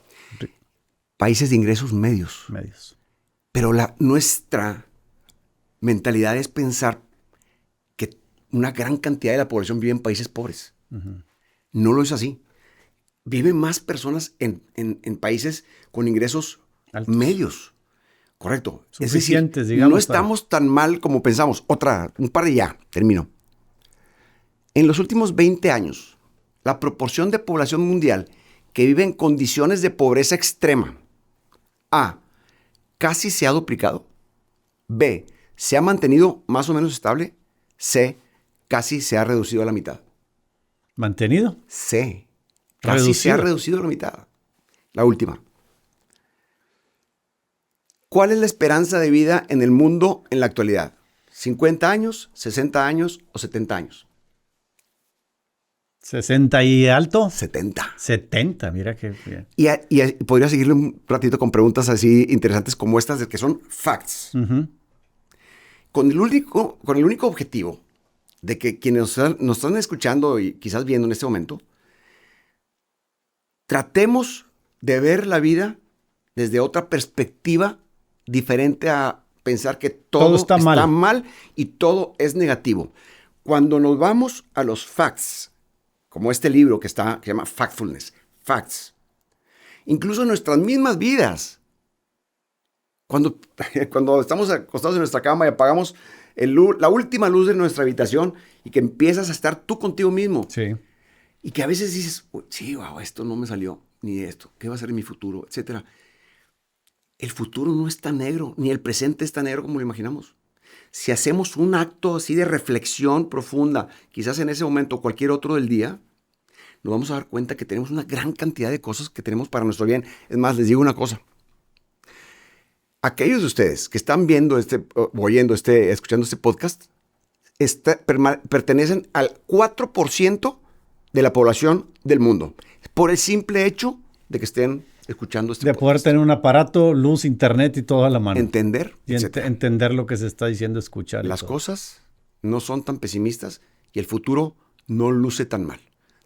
Países de ingresos medios.
Medios.
Pero nuestra mentalidad es pensar que una gran cantidad de la población vive en países pobres.
Uh-huh.
No lo es así. Viven más personas en países con ingresos
Altos.
medios. Correcto.
Suficientes,
es decir,
digamos.
No estamos tan mal como pensamos. Un par de ya, termino. En los últimos 20 años, la proporción de población mundial que vive en condiciones de pobreza extrema, A, casi se ha duplicado. B, se ha mantenido más o menos estable. C, casi se ha reducido a la mitad.
¿Mantenido?
C, casi se ha reducido a la mitad. La última. ¿Cuál es la esperanza de vida en el mundo en la actualidad? ¿50 años, 60 años o 70 años?
60 y alto.
70.
70, mira qué bien.
Y podría seguirle un ratito con preguntas así interesantes como estas, que son facts.
Uh-huh.
Con el único objetivo de que quienes nos están escuchando y quizás viendo en este momento, tratemos de ver la vida desde otra perspectiva diferente a pensar que todo está mal y todo es negativo. Cuando nos vamos a los facts, como este libro que se llama Factfulness, Facts, incluso en nuestras mismas vidas, cuando estamos acostados en nuestra cama y apagamos la última luz de nuestra habitación y que empiezas a estar tú contigo mismo.
Sí.
Y que a veces dices, sí, wow, esto no me salió, ni esto, ¿qué va a ser en mi futuro? Etcétera. El futuro no es tan negro, ni el presente es tan negro como lo imaginamos. Si hacemos un acto así de reflexión profunda, quizás en ese momento o cualquier otro del día, nos vamos a dar cuenta que tenemos una gran cantidad de cosas que tenemos para nuestro bien. Es más, les digo una cosa. Aquellos de ustedes que están viendo escuchando este podcast, pertenecen al 4% de la población del mundo, por el simple hecho de que estén escuchando este podcast.
De poder tener un aparato, luz, internet y todo a la mano.
Entender.
Y entender lo que se está diciendo, escuchar.
Las cosas no son tan pesimistas y el futuro no luce tan mal.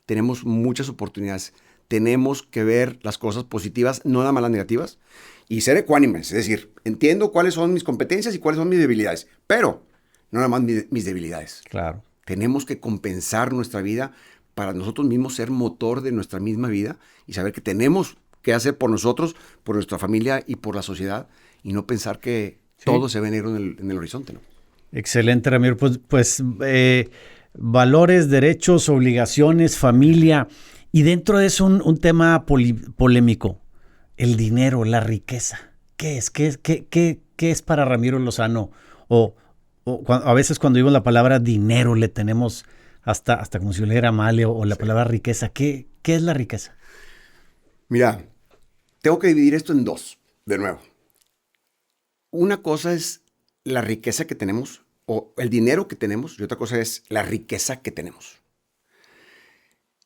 Tenemos muchas oportunidades. Tenemos que ver las cosas positivas, no nada más las negativas, y ser ecuánimes. Es decir, entiendo cuáles son mis competencias y cuáles son mis debilidades, pero no nada más mis debilidades.
Claro.
Tenemos que compensar nuestra vida para nosotros mismos ser motor de nuestra misma vida y saber que tenemos que hacer por nosotros, por nuestra familia y por la sociedad, y no pensar que todo se ve negro en el horizonte, ¿no?
Excelente, Ramiro. Pues valores, derechos, obligaciones, familia, y dentro de eso un tema polémico, el dinero, la riqueza. ¿Qué es? ¿Qué es para Ramiro Lozano? A veces cuando digo la palabra dinero le tenemos hasta como si le era mal, o la palabra riqueza. ¿Qué es la riqueza?
Mira, tengo que dividir esto en dos, de nuevo. Una cosa es la riqueza que tenemos o el dinero que tenemos y otra cosa es la riqueza que tenemos.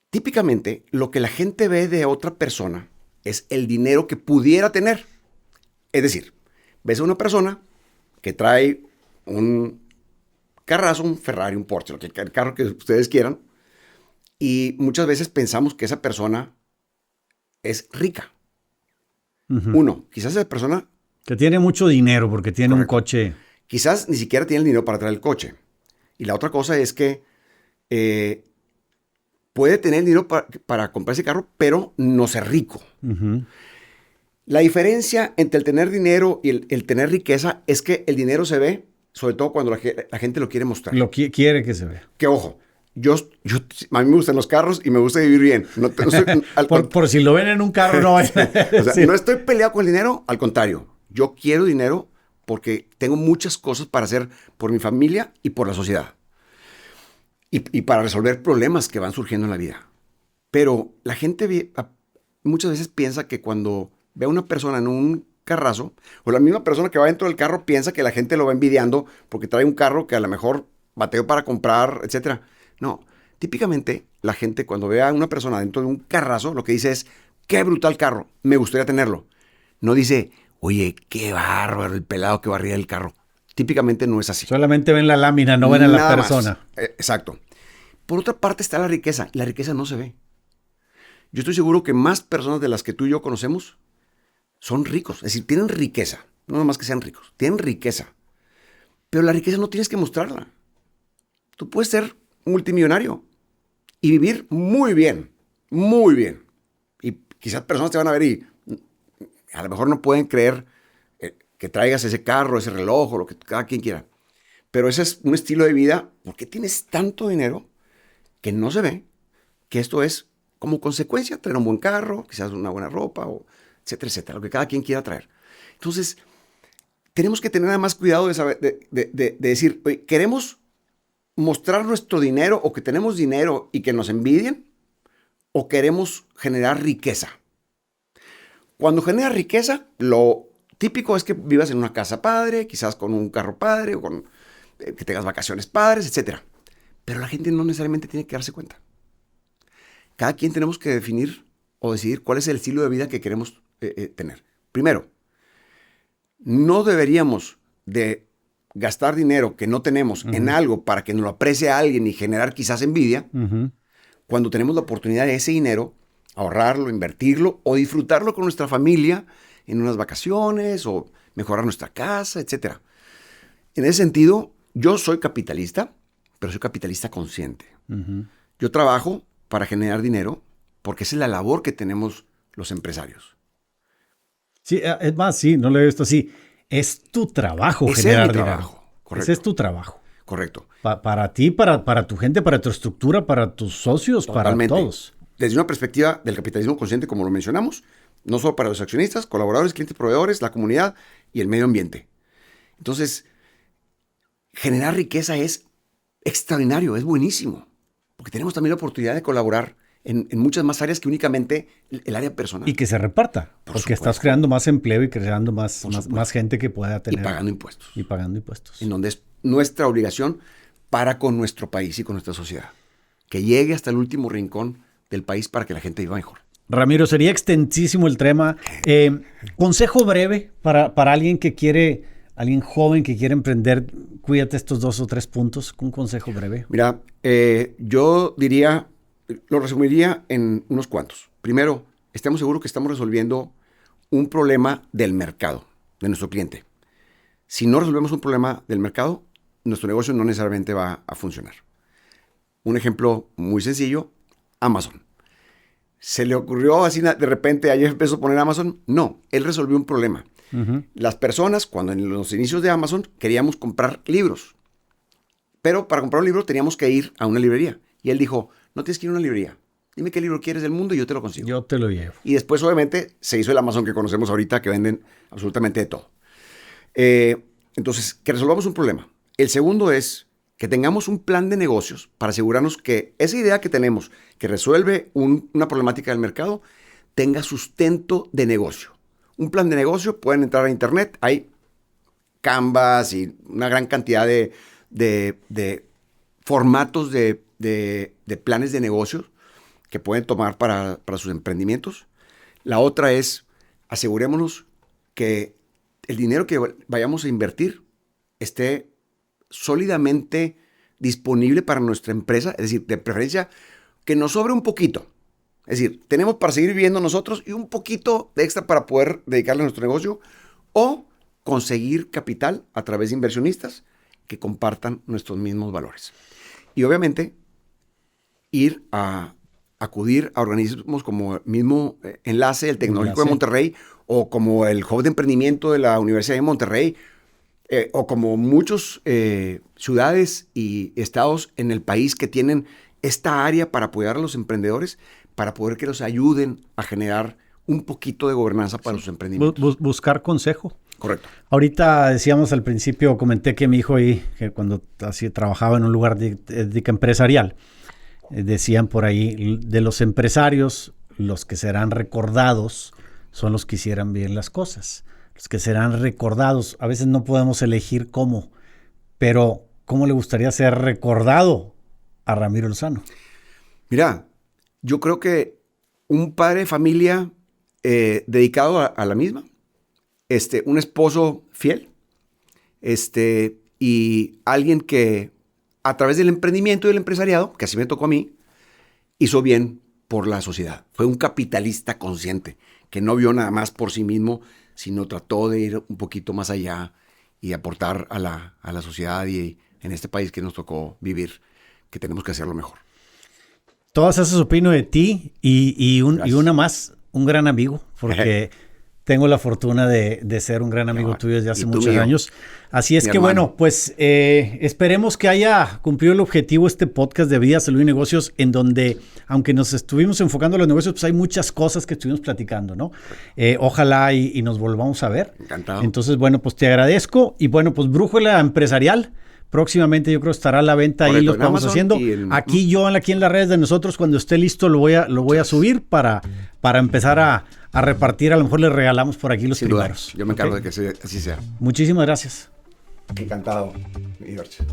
Típicamente, lo que la gente ve de otra persona es el dinero que pudiera tener. Es decir, ves a una persona que trae un carrazo, un Ferrari, un Porsche, el carro que ustedes quieran, y muchas veces pensamos que esa persona es rica. Uh-huh. Uno, quizás esa persona...
Que tiene mucho dinero porque tiene un coche...
Quizás ni siquiera tiene el dinero para traer el coche. Y la otra cosa es que puede tener el dinero para comprar ese carro, pero no ser rico.
Uh-huh.
La diferencia entre el tener dinero y el tener riqueza es que el dinero se ve, sobre todo cuando la gente lo quiere mostrar.
Quiere que se vea.
Que ojo, a mí me gustan los carros y me gusta vivir bien. No
por si lo ven en un carro, no.
O sea, sí. No estoy peleado con el dinero, al contrario. Yo quiero dinero porque tengo muchas cosas para hacer por mi familia y por la sociedad. Y para resolver problemas que van surgiendo en la vida. Pero la gente muchas veces piensa que cuando ve a una persona en un carrazo, o la misma persona que va dentro del carro piensa que la gente lo va envidiando porque trae un carro que a lo mejor bateó para comprar, etcétera. No, típicamente la gente cuando ve a una persona dentro de un carrazo, lo que dice es, qué brutal carro, me gustaría tenerlo. No dice, oye, qué bárbaro el pelado que barría el carro. típicamente no es así.
Solamente ven la lámina, no ven a la
Nada
persona.
más. Exacto. Por otra parte está la riqueza, y la riqueza no se ve. Yo estoy seguro que más personas de las que tú y yo conocemos son ricos, es decir, tienen riqueza, no nomás que sean ricos, tienen riqueza. Pero la riqueza no tienes que mostrarla. Tú puedes ser multimillonario y vivir muy bien, muy bien. Y quizás personas te van a ver y a lo mejor no pueden creer que traigas ese carro, ese reloj, o lo que cada quien quiera. Pero ese es un estilo de vida. ¿Por qué tienes tanto dinero que no se ve? Que esto es como consecuencia, traer un buen carro, quizás una buena ropa, o etcétera, etcétera, lo que cada quien quiera traer. Entonces, tenemos que tener más cuidado de, saber, de decir, oye, ¿queremos mostrar nuestro dinero o que tenemos dinero y que nos envidien? ¿O queremos generar riqueza? Cuando genera riqueza, lo típico es que vivas en una casa padre, quizás con un carro padre, o con, que tengas vacaciones padres, etcétera. Pero la gente no necesariamente tiene que darse cuenta. Cada quien tenemos que definir o decidir cuál es el estilo de vida que queremos tener. Primero, no deberíamos de gastar dinero que no tenemos en algo para que nos lo aprecie a alguien y generar quizás envidia, cuando tenemos la oportunidad de ese dinero, ahorrarlo, invertirlo o disfrutarlo con nuestra familia en unas vacaciones o mejorar nuestra casa, etc. En ese sentido, yo soy capitalista, pero soy capitalista consciente. Yo trabajo para generar dinero porque esa es la labor que tenemos los empresarios.
Sí, es más, sí, no lo he visto así. Es tu trabajo
Ese
generar
es mi
dinero.
trabajo. Correcto.
Ese es tu trabajo.
Correcto.
Para ti, para tu gente, para tu estructura, para tus socios,
Totalmente.
para todos.
Desde una perspectiva del capitalismo consciente, como lo mencionamos, no solo para los accionistas, colaboradores, clientes, proveedores, la comunidad y el medio ambiente. Entonces, generar riqueza es extraordinario, es buenísimo, porque tenemos también la oportunidad de colaborar en muchas más áreas que únicamente el área personal.
Y que se reparta, porque
supuesto.
estás creando más empleo y creando más gente que pueda tener.
Y pagando impuestos.
Y pagando impuestos.
En donde es nuestra obligación para con nuestro país y con nuestra sociedad. Que llegue hasta el último rincón del país para que la gente viva mejor.
Ramiro, sería extensísimo el tema. Consejo breve para alguien que quiere, alguien joven que quiere emprender, cuídate estos 2 o 3 puntos. Un consejo breve.
Mira, yo diría, lo resumiría en unos cuantos. Primero, estemos seguros que estamos resolviendo un problema del mercado, de nuestro cliente. Si no resolvemos un problema del mercado, nuestro negocio no necesariamente va a funcionar. Un ejemplo muy sencillo, Amazon. ¿Se le ocurrió así de repente a Jeff Bezos poner Amazon? No, él resolvió un problema. Las personas, cuando en los inicios de Amazon queríamos comprar libros, pero para comprar un libro teníamos que ir a una librería. Y él dijo, no tienes que ir a una librería. Dime qué libro quieres del mundo y yo te lo consigo.
Yo te lo llevo.
Y después, obviamente, se hizo el Amazon que conocemos ahorita, que venden absolutamente de todo. Entonces, que resolvamos un problema. El segundo es que tengamos un plan de negocios para asegurarnos que esa idea que tenemos, que resuelve una problemática del mercado, tenga sustento de negocio. Un plan de negocio, pueden entrar a internet, hay Canvas y una gran cantidad de formatos de planes de negocios que pueden tomar para sus emprendimientos. La otra es, asegurémonos que el dinero que vayamos a invertir esté sólidamente disponible para nuestra empresa, es decir, de preferencia que nos sobre un poquito. Es decir, tenemos para seguir viviendo nosotros y un poquito de extra para poder dedicarle a nuestro negocio o conseguir capital a través de inversionistas que compartan nuestros mismos valores. Y obviamente acudir a organismos como el mismo Enlace, el Tecnológico de Monterrey, o como el Hub de Emprendimiento de la Universidad de Monterrey, o como muchas ciudades y estados en el país que tienen esta área para apoyar a los emprendedores, para poder que los ayuden a generar un poquito de gobernanza para sus emprendimientos.
Buscar consejo.
Correcto.
Ahorita decíamos al principio, comenté que mi hijo ahí, que cuando así trabajaba en un lugar de empresarial, decían por ahí, de los empresarios, los que serán recordados son los que hicieran bien las cosas. Los que serán recordados, a veces no podemos elegir cómo, pero ¿cómo le gustaría ser recordado a Ramiro Lozano?
Mira, yo creo que un padre de familia dedicado a la misma, un esposo fiel Y alguien que a través del emprendimiento y del empresariado, que así me tocó a mí, hizo bien por la sociedad. Fue un capitalista consciente, que no vio nada más por sí mismo, sino trató de ir un poquito más allá y aportar a la sociedad y en este país que nos tocó vivir, que tenemos que hacerlo mejor.
Todas esas opino de ti y una más, un gran amigo, porque tengo la fortuna de ser un gran amigo tuyo desde hace muchos años. Así es que hermano. Bueno, pues esperemos que haya cumplido el objetivo este podcast de Vida, Salud y Negocios, en donde, aunque nos estuvimos enfocando en los negocios, pues hay muchas cosas que estuvimos platicando, ¿no? Ojalá y nos volvamos a ver.
Encantado.
Entonces, bueno, pues te agradezco. Y bueno, pues Brújula Empresarial. Próximamente yo creo estará a la venta. Correcto, ahí lo estamos haciendo. Aquí en las redes de nosotros, cuando esté listo lo voy a subir para empezar a repartir. A lo mejor les regalamos por aquí los primeros.
Yo me encargo de que así sea.
Muchísimas gracias.
Encantado, George.